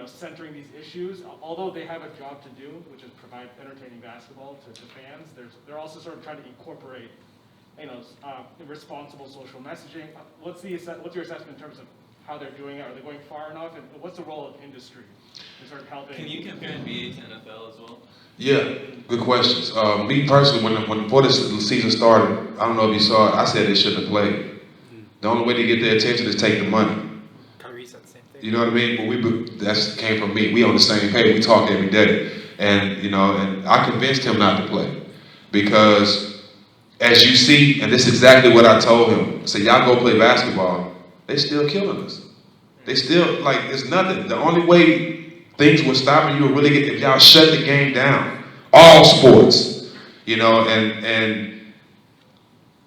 centering these issues? Although they have a job to do, which is provide entertaining basketball to fans, they're also sort of trying to incorporate, responsible social messaging. What's your assessment in terms of how they're doing it? Are they going far enough? And what's the role of industry in sort of helping? Can you compare NBA to NFL as well? Yeah, good questions. Me personally, when before this season started, I don't know if you saw it, I said they shouldn't have played. The only way to get their attention is take the money. Kyrie said the same thing. You know what I mean? But that came from me. We on the same page. We talk every day. And, and I convinced him not to play. Because, as you see, and this is exactly what I told him. I said, y'all go play basketball. They still killing us. They still, it's nothing. The only way things will stop and you will really get, if y'all shut the game down. All sports. And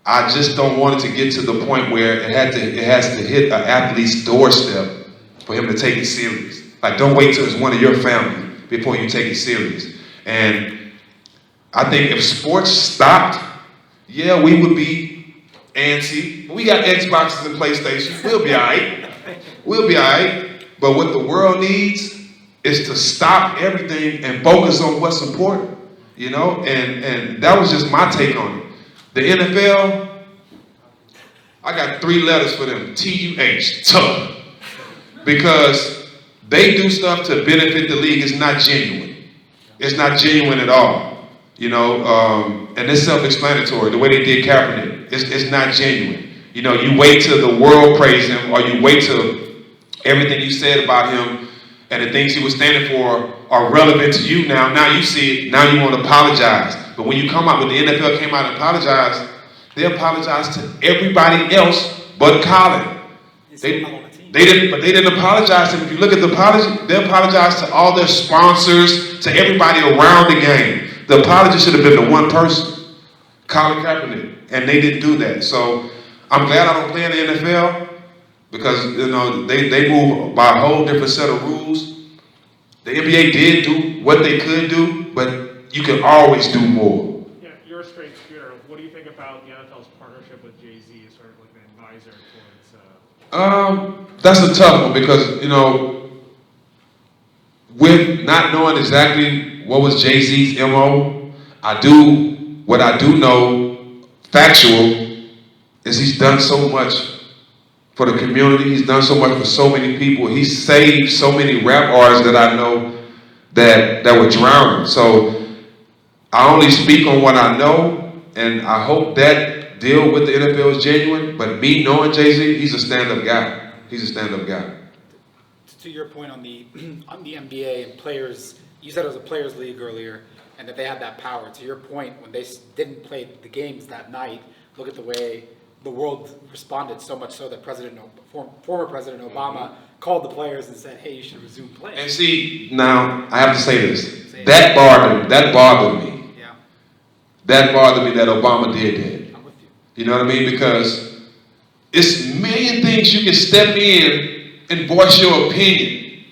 I just don't want it to get to the point where it has to hit an athlete's doorstep for him to take it serious. Like, don't wait till it's one of your family before you take it serious. And I think if sports stopped, yeah, we would be antsy. We got Xboxes and PlayStations. We'll be all right. We'll be all right. But what the world needs is to stop everything and focus on what's important. And that was just my take on it. The NFL, I got 3 letters for them. TUH, tough. Because they do stuff to benefit the league. It's not genuine. It's not genuine at all. And it's self-explanatory. The way they did Kaepernick, it's not genuine. You wait till the world praise him, or you wait till everything you said about him and the things he was standing for are relevant to you now. Now you see it. Now you want to apologize. But when you come out, when the NFL came out and apologized, they apologized to everybody else but Colin. They didn't apologize to him. If you look at the apology, they apologized to all their sponsors, to everybody around the game. The apology should have been to one person, Colin Kaepernick, and they didn't do that. So I'm glad I don't play in the NFL because they move by a whole different set of rules. The NBA did do what they could do, but you can always do more. Yeah, you're a straight shooter. What do you think about the NFL's partnership with Jay-Z as sort of like an advisor towards? That's a tough one because, with not knowing exactly what was Jay-Z's MO, what I do know, factual, is he's done so much for the community. He's done so much for so many people. He's saved so many rap artists that I know that were drowning. So I only speak on what I know, and I hope that deal with the NFL is genuine. But me knowing Jay-Z, he's a stand-up guy. He's a stand-up guy. To your point on the NBA and players, you said it was a players' league earlier, and that they had that power. To your point, when they didn't play the games that night, look at the way the world responded, so much so that former President Obama called the players and said, "Hey, you should resume playing." And see, now I have to say this: that bothered me. Yeah, that bothered me that Obama did that. I'm with you. You know what I mean? Because it's a million things you can step in and voice your opinion,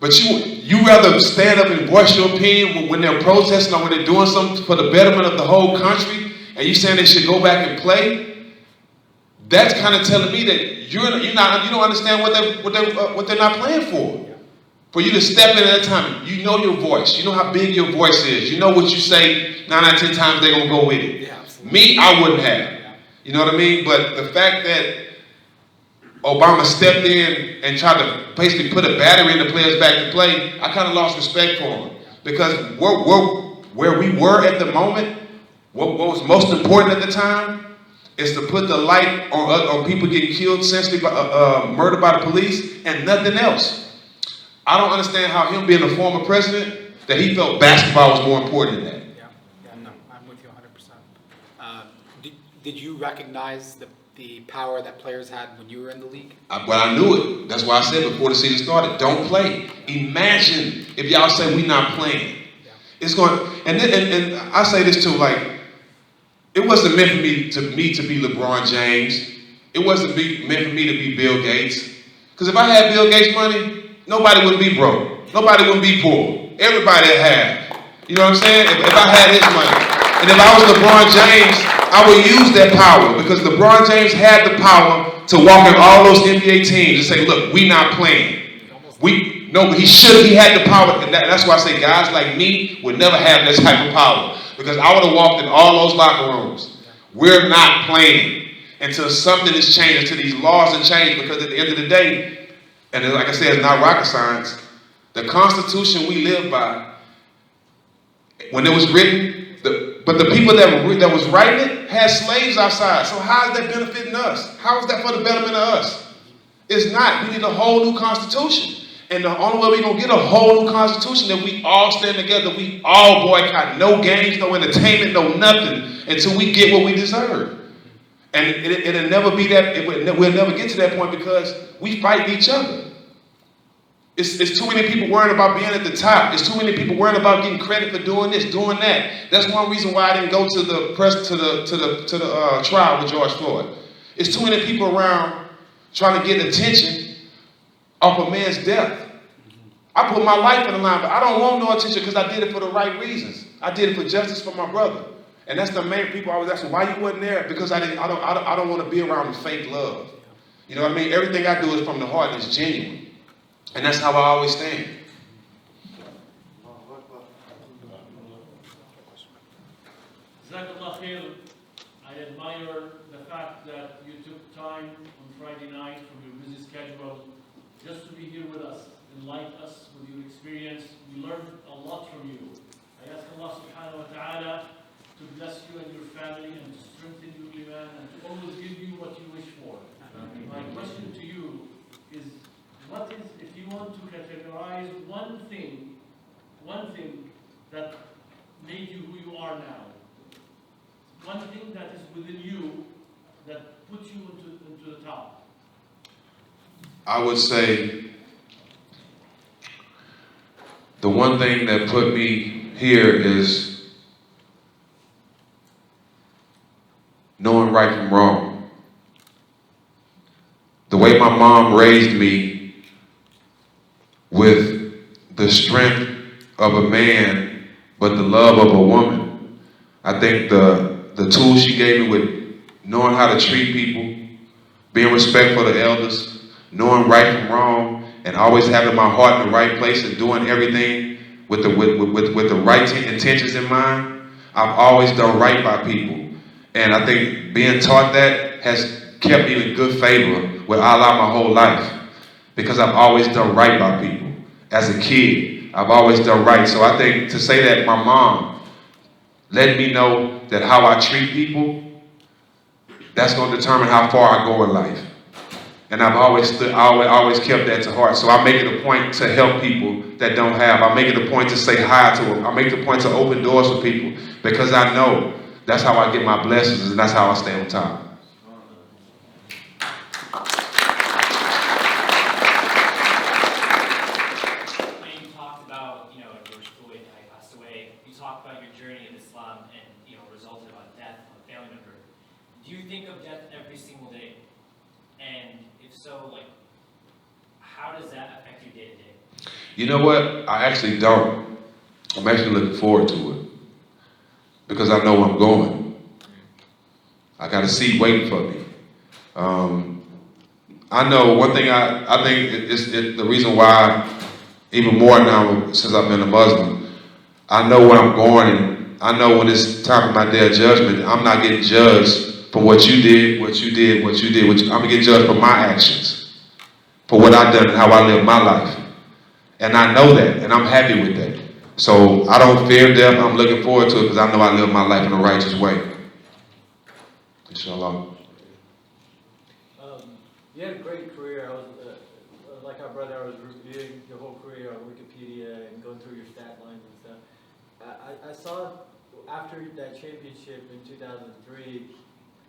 but you rather stand up and voice your opinion when they're protesting or when they're doing something for the betterment of the whole country, and you saying they should go back and play. That's kind of telling me that you don't understand what they're not playing for. Yeah. For you to step in at that time, you know your voice. You know how big your voice is. You know what you say 9 out of 10 times they're gonna go with it. Yeah, absolutely. Me, I wouldn't have. Yeah. You know what I mean? But the fact that Obama stepped in and tried to basically put a battery in the players back to play, I kind of lost respect for him. Because where we were at the moment, what was most important at the time, is to put the light on people getting killed, essentially murdered by the police, and nothing else. I don't understand how him being a former president, that he felt basketball was more important than that. Yeah, no, I'm with you 100%. Did you recognize the power that players had when you were in the league? I knew it. That's why I said before the season started, don't play. Imagine if y'all say we not playing. Yeah. It's going, and I say this too, it wasn't meant for me to be LeBron James. It wasn't meant for me to be Bill Gates. Because if I had Bill Gates money, nobody would be broke. Nobody would be poor. Everybody would have. You know what I'm saying? If I had his money. And if I was LeBron James, I would use that power because LeBron James had the power to walk in all those NBA teams and say, look, we not playing. He had the power. And that's why I say guys like me would never have that type of power because I would have walked in all those locker rooms. We're not playing until something is changed, until these laws are changed because at the end of the day, and like I said, it's not rocket science, the Constitution we live by, when it was written, but the people that was writing it had slaves outside. So how is that benefiting us? How is that for the betterment of us? It's not. We need a whole new Constitution. And the only way we're going to get a whole new Constitution is that we all stand together. We all boycott. No games, no entertainment, no nothing until we get what we deserve. And it'll never be that. We'll never get to that point because we fight each other. It's too many people worrying about being at the top. It's too many people worrying about getting credit for doing this, doing that. That's one reason why I didn't go to the trial with George Floyd. It's too many people around trying to get attention off a man's death. I put my life on the line, but I don't want no attention because I did it for the right reasons. I did it for justice for my brother. And that's the main people I was asking, why you wasn't there? Because I don't want to be around the fake love. You know what I mean? Everything I do is from the heart and it's genuine. And that's how I always stand. Jazakallah khair. I admire the fact that you took time on Friday night from your busy schedule just to be here with us, enlighten us with your experience. We learned a lot from you. I ask Allah subhanahu wa ta'ala to bless you and your family and to strengthen your iman and to always give you what you wish for. My question to you is, what is, if you want to categorize one thing that made you who you are now, one thing that is within you that puts you into the top? I would say the one thing that put me here is knowing right from wrong. The way my mom raised me with the strength of a man, but the love of a woman. I think the tools she gave me with knowing how to treat people, being respectful to elders, knowing right from wrong, and always having my heart in the right place and doing everything with the right intentions in mind. I've always done right by people. And I think being taught that has kept me in good favor with Allah my whole life. Because I've always done right by people. As a kid, I've always done right. So I think to say that my mom let me know that how I treat people, that's going to determine how far I go in life. And I've always kept that to heart. So I make it a point to help people that don't have. I make it a point to say hi to them. I make it a point to open doors for people because I know that's how I get my blessings and that's how I stay on top. When you talked about, George Floyd, how he passed away, you talked about your journey in Islam and, resulted on death of a family member. Do you think of death every single day? And if so, how does that affect you day to day? You know what? I actually don't. I'm actually looking forward to it because I know where I'm going. I got a seat waiting for me. I know one thing. I think it's the reason why, even more now since I've been a Muslim, I know where I'm going, and I know when it's time for my day of judgment, I'm not getting judged for what you did. I'm gonna get judged for my actions, for what I've done and how I live my life. And I know that, and I'm happy with that. So I don't fear death. I'm looking forward to it because I know I live my life in a righteous way. Inshallah. You had a great career. I was, like our brother, I was reviewing your whole career on Wikipedia and going through your stat lines and stuff. I saw after that championship in 2003,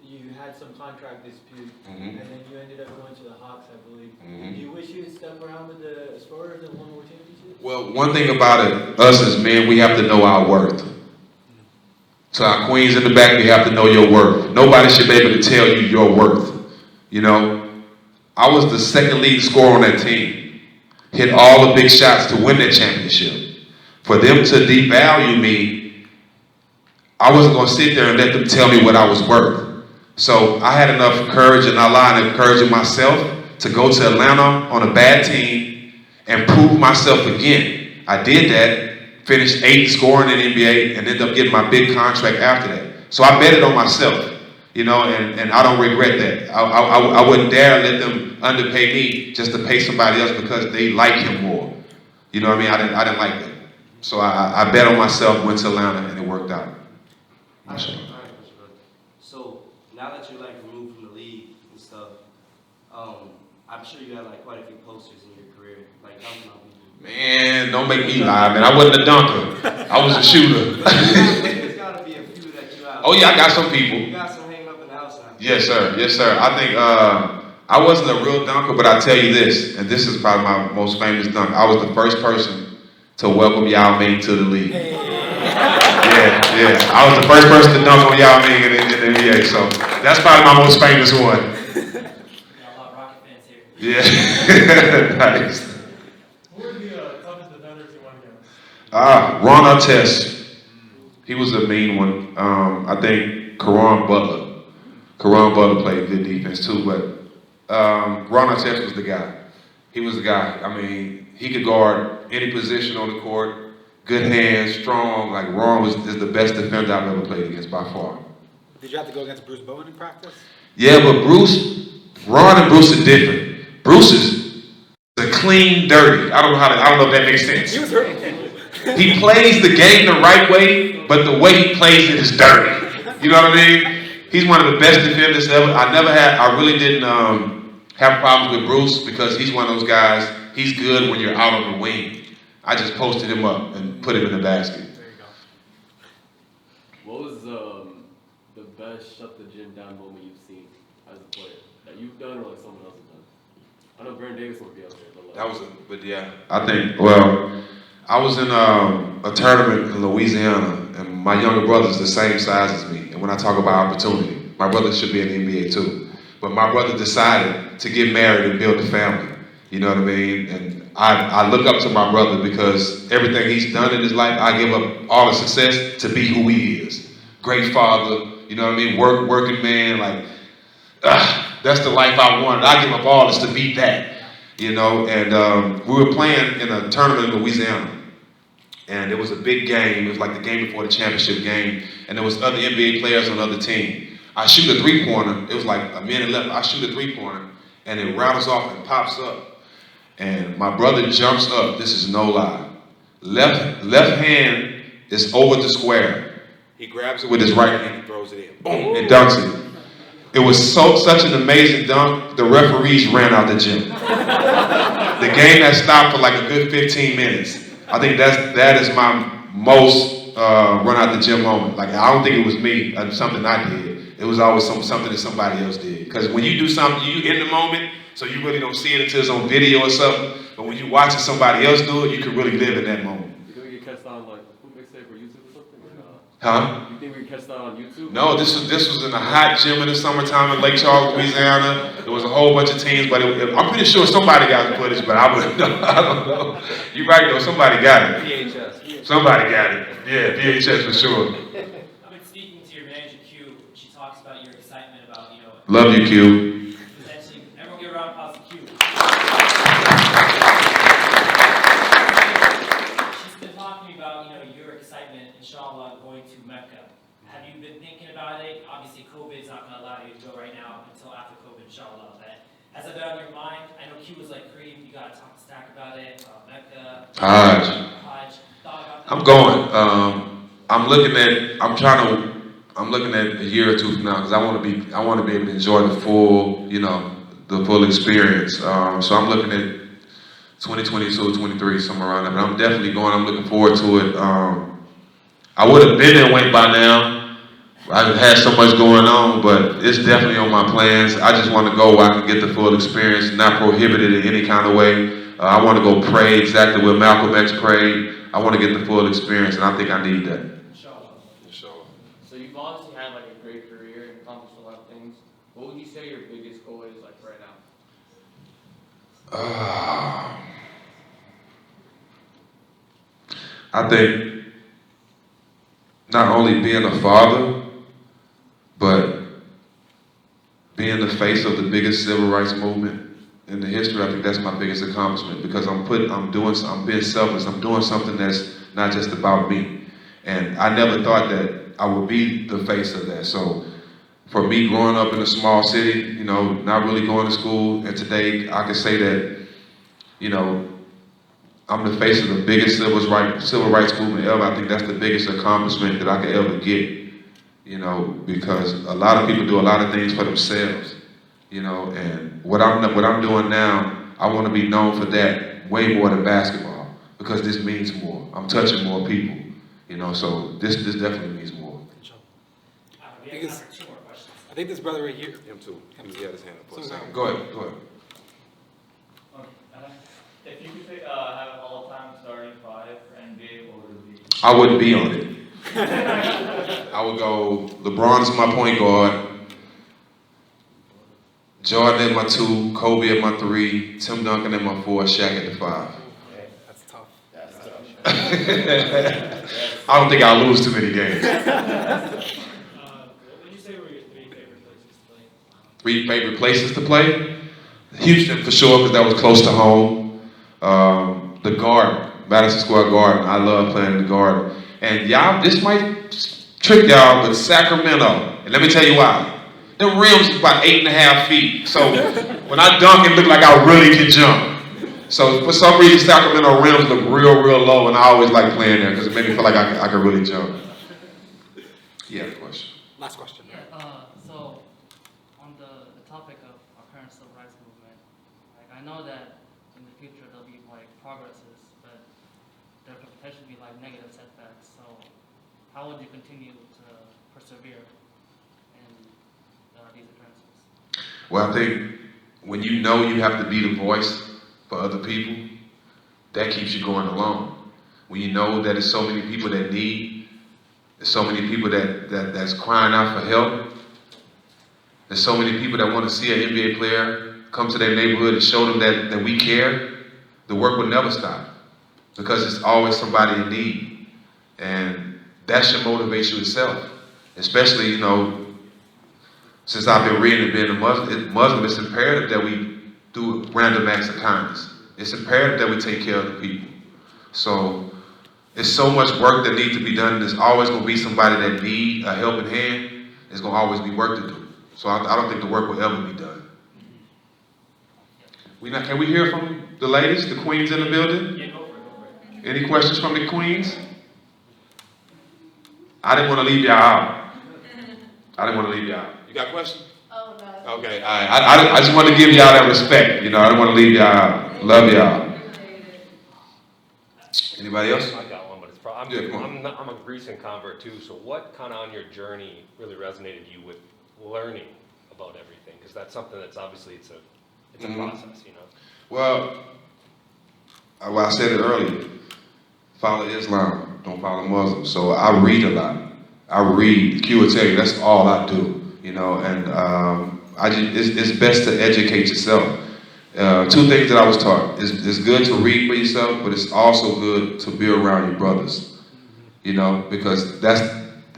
you had some contract dispute, and then you ended up going to the Hawks, I believe. Do you wish you had stuck around with the Spurs and won more championships? Well, one thing about it, us as men, we have to know our worth. So our queens in the back, we have to know your worth. Nobody should be able to tell you your worth. I was the second leading scorer on that team. Hit all the big shots to win that championship. For them to devalue me, I wasn't going to sit there and let them tell me what I was worth. So I had enough courage in Allah and courage in myself to go to Atlanta on a bad team and prove myself again. I did that, finished 8th scoring in the NBA, and ended up getting my big contract after that. So I bet it on myself, you know, and I don't regret that. I wouldn't dare let them underpay me just to pay somebody else because they like him more. You know what I mean? I didn't like that. So I bet on myself, went to Atlanta, and it worked out. So now that you're like removed from the league and stuff, I'm sure you have like quite a few posters in your career, like dunking on people. Man, don't make me lie, man. I wasn't a dunker. I was a shooter. There's gotta be a few that you have. Oh yeah, I got some people. You got some hanging up in the house now. Yes, sir. Yes, sir. I think I wasn't a real dunker, but I tell you this, and this is probably my most famous dunk. I was the first person to welcome Yao Ming to the league. Yeah. I was the first person to dunk on Yao Ming in the NBA, so that's probably my most famous one. Got a lot of Rocket fans here. Yeah. Nice. Who are the toughest defenders you want to get? Ron Artest. He was a mean one. I think Caron Butler. Caron Butler played good defense too, but Ron Artest was the guy. He was the guy. I mean, he could guard any position on the court. Good hands, strong. Like Ron is the best defender I've ever played against by far. Did you have to go against Bruce Bowen in practice? Yeah, but Ron and Bruce are different. Bruce is a clean, dirty. I don't know if that makes sense. He plays the game the right way, but the way he plays it is dirty. You know what I mean? He's one of the best defenders ever. I really didn't have problems with Bruce because he's one of those guys. He's good when you're out on the wing. I just posted him up and put him in the basket. There you go. What was the best shut the gym down moment you've seen as a player that you've done or like someone else has done? I know Baron Davis would be out there, but yeah. I think, I was in a tournament in Louisiana, and my younger brother's the same size as me. And when I talk about opportunity, my brother should be in the NBA too. But my brother decided to get married and build a family. You know what I mean? And I look up to my brother because everything he's done in his life, I give up all the success to be who he is. Great father, you know what I mean? Working man, like, that's the life I wanted. I give up all this to be that, you know? And we were playing in a tournament in Louisiana. And it was a big game. It was like the game before the championship game. And there was other NBA players on the other team. I shoot a three-pointer. It was like a minute left. I shoot a three-pointer, and it rattles off and pops up. And my brother jumps up. This is no lie. Left hand is over the square. He grabs it with his right hand and throws it in. Boom, and dunks it. It was such an amazing dunk, the referees ran out the gym. The game had stopped for like a good 15 minutes. I think that is my most run out the gym moment. Like, I don't think it was me, something I did. It was always something that somebody else did. Because when you do something, you in the moment, so you really don't see it until it's on video or something. But when you're watching somebody else do it, you can really live in that moment. You think we can catch that on like Food Mixtape or YouTube or something? Or not? Huh? You think we can catch that on YouTube? No, this was in a hot gym in the summertime in Lake Charles, Louisiana. There was a whole bunch of teams, but I'm pretty sure somebody got the footage, but I wouldn't know. I don't know. You're right though, somebody got it. VHS. Somebody got it. Yeah, VHS for sure. I've been speaking to your manager Q. She talks about your excitement about, Love you, Q. Essentially, everyone give a round of applause to Q. She's been talking to me about, your excitement, inshallah, going to Mecca. Have you been thinking about it? Obviously, COVID is not going to allow you to go right now until after COVID, inshallah. But has that been on your mind? I know Q was like, Kareem, you got to talk to Stack about it, Mecca, Hajj. I'm going. I'm looking at a year or two from now because I want to be able to enjoy the full experience. So I'm looking at 2022, 23, somewhere around there. But I'm definitely going. I'm looking forward to it. I would have been there, went by now. I've had so much going on, but it's definitely on my plans. I just want to go where I can get the full experience, not prohibited in any kind of way. I want to go pray exactly where Malcolm X prayed. I want to get the full experience, and I think I need that. Inshallah. Inshallah. So you've obviously had like a great career and accomplished a lot of things. What would you say your biggest goal is like right now? I think not only being a father, but being the face of the biggest civil rights movement in the history. I think that's my biggest accomplishment, because I'm being selfless. I'm doing something that's not just about me. And I never thought that I would be the face of that. So for me, growing up in a small city, you know, not really going to school, and today I can say that, you know, I'm the face of the biggest civil rights movement ever. I think that's the biggest accomplishment that I could ever get, you know, because a lot of people do a lot of things for themselves, you know, and what I'm doing now, I want to be known for that way more than basketball, because this means more. I'm touching more people, you know, so this definitely means more. We have time for 2 more questions. I think this brother right here. Him too. He had his hand up for a second. Go ahead. If you could have an all-time starting 5 for NBA, what would it be? I wouldn't be on it. I would go LeBron is my point guard, Jordan at my 2, Kobe at my 3, Tim Duncan at my 4, Shaq at the 5. That's tough. I don't think I'll lose too many games. What would you say were your 3 favorite places to play? 3 favorite places to play? Houston for sure, because that was close to home. The Garden, Madison Square Garden. I love playing in the Garden. And y'all, this might trick y'all, but Sacramento, and let me tell you why. The rim's about 8.5 feet. So when I dunk, it looked like I really can jump. So for some reason, Sacramento rims look real, real low, and I always like playing there because it made me feel like I could really jump. Yeah, question. Last question. Yeah, so on the topic of our current civil rights movement, like I know that in the future there'll be like progresses, but there could potentially be like negative setbacks. So how would you continue to persevere in these occurrences? Well, I think when you know you have to be the voice for other people, that keeps you going along. When you know that there's so many people that need, there's so many people that's crying out for help, there's so many people that want to see an NBA player come to their neighborhood and show them that we care, the work will never stop, because it's always somebody in need. And that should motivate you itself, especially, you know, since I've been reading and being a Muslim, it's imperative that we do random acts of kindness. It's imperative that we take care of the people. So it's so much work that needs to be done. There's always going to be somebody that needs a helping hand. There's going to always be work to do. So I don't think the work will ever be done. Can we hear from the ladies, the queens in the building? Yeah, go for it. Any questions from the queens? I didn't want to leave y'all out. You got a question? Oh, no. Okay, all right. I just want to give y'all that respect. You know, I don't want to leave y'all out. Love y'all. Anybody else? I got one, but it's probably, I'm a recent convert too, so what kind of on your journey really resonated you with learning about everything? Because that's something that's obviously, it's a process, you know? Well, I said it earlier. Follow Islam, don't follow Muslims. So I read a lot. I read. Q will tell you, that's all I do, you know, and it's best to educate yourself. 2 things that I was taught. It's good to read for yourself, but it's also good to be around your brothers, you know, because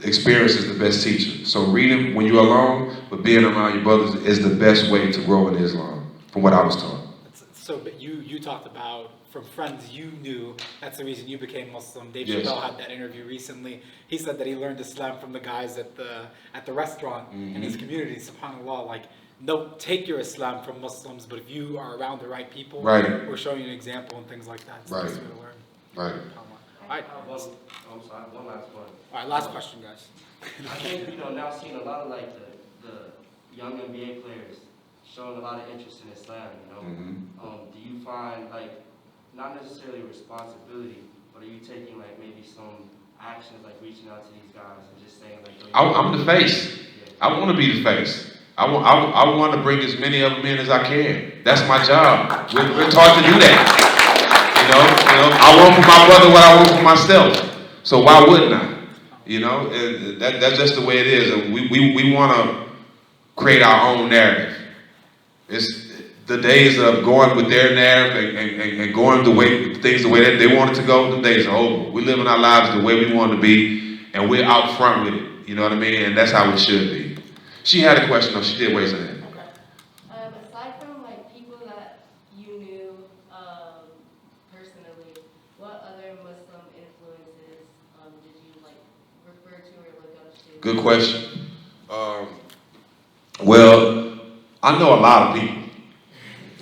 experience is the best teacher. So reading when you're alone, but being around your brothers is the best way to grow in Islam, from what I was taught. So but you talked about, from friends you knew, that's the reason you became Muslim. Dave Yes. Chappelle had that interview recently. He said that he learned Islam from the guys at the restaurant in his community, subhanAllah. Like, no, take your Islam from Muslims, but if you are around the right people, Right. we're showing you an example and things like that. It's Right. the best way to learn. Right. All right. I'm sorry, one last one. All right, last question, guys. I think, you know, now seeing a lot of like the young NBA players showing a lot of interest in Islam, you know. Do you find like, not necessarily responsibility, but are you taking like maybe some actions, like reaching out to these guys and just saying like, I'm the face. I want to be the face. I want to bring as many of them in as I can. That's my job. We're taught to do that. You know, I want for my brother what I want for myself. So why wouldn't I? You know, that's just the way it is. And we want to create our own narrative. It's the days of going with their narrative and going things the way that they want it to go. The days are over. We're living our lives the way we want to be, and we're out front with it. You know what I mean? And that's how it should be. She had a question, though. She did raise her hand. Aside from like people that you knew personally, what other Muslim influences did you like refer to or look up to? Good question. Well, I know a lot of people.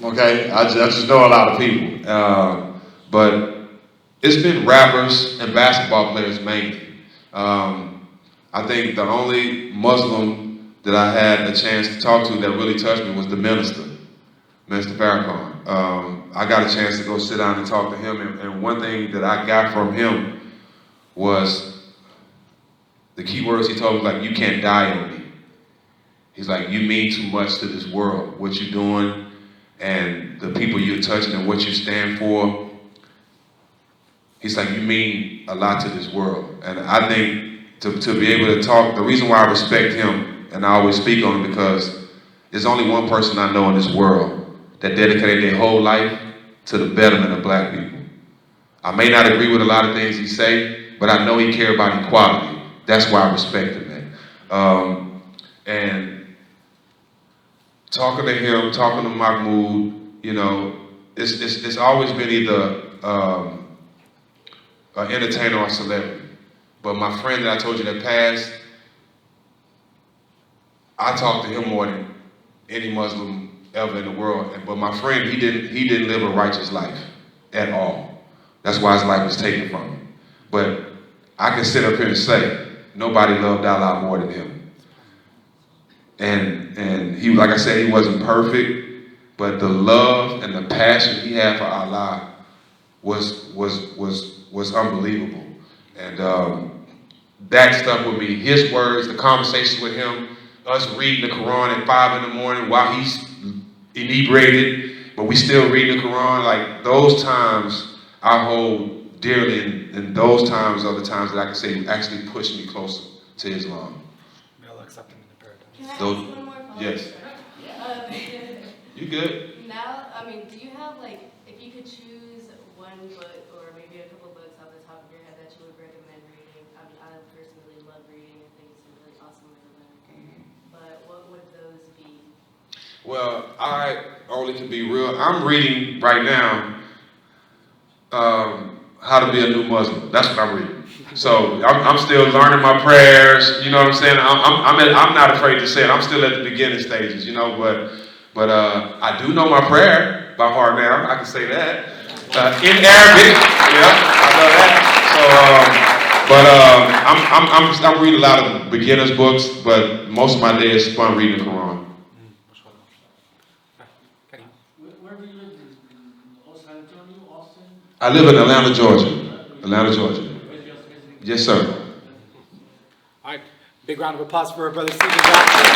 Okay, I just know a lot of people. But it's been rappers and basketball players mainly. I think the only Muslim that I had a chance to talk to that really touched me was the minister, Minister Farrakhan. I got a chance to go sit down and talk to him, and one thing that I got from him was the key words he told me, like, you can't die on me. He's like, you mean too much to this world, what you're doing, and the people you're touching and what you stand for. He's like, you mean a lot to this world. And I think to be able to talk, the reason why I respect him, and I always speak on him, because there's only one person I know in this world that dedicated their whole life to the betterment of black people. I may not agree with a lot of things he say, but I know he cares about equality. That's why I respect him, man. And talking to him, talking to Mahmoud, you know, it's always been either an entertainer or a celebrity. But my friend that I told you that passed, I talked to him more than any Muslim ever in the world. But my friend, he didn't live a righteous life at all. That's why his life was taken from him. But I can sit up here and say, nobody loved Allah more than him. And he, like I said, he wasn't perfect, but the love and the passion he had for Allah was unbelievable. And that stuck with me. His words, the conversations with him, us reading the Quran at 5 in the morning while he's inebriated, but we still reading the Quran. Like, those times I hold dearly, and those times are the times that I can say actually pushed me closer to Islam. May Allah accept him in the paradise. Can I ask one more follow-up? Yes. You good? Now, I mean, do you have like, if you could choose one book or maybe a couple books off the top of your head that you would recommend reading? I mean, I personally love reading. I think it's a really awesome way to learn. But what would those be? Well, I only can be real. I'm reading right now How to Be a New Muslim. That's what I'm reading. So I'm still learning my prayers. You know what I'm saying? I'm not afraid to say it. I'm still at the beginning stages, you know. But I do know my prayer by heart now. I can say that in Arabic. Yeah, I love that. So, I'm reading a lot of beginners books, but most of my day is spent reading the Quran. Where do you live? In San Antonio, Austin? I live in Atlanta, Georgia. Atlanta, Georgia. Yes, sir. All right, big round of applause for our brother Stephen Jackson.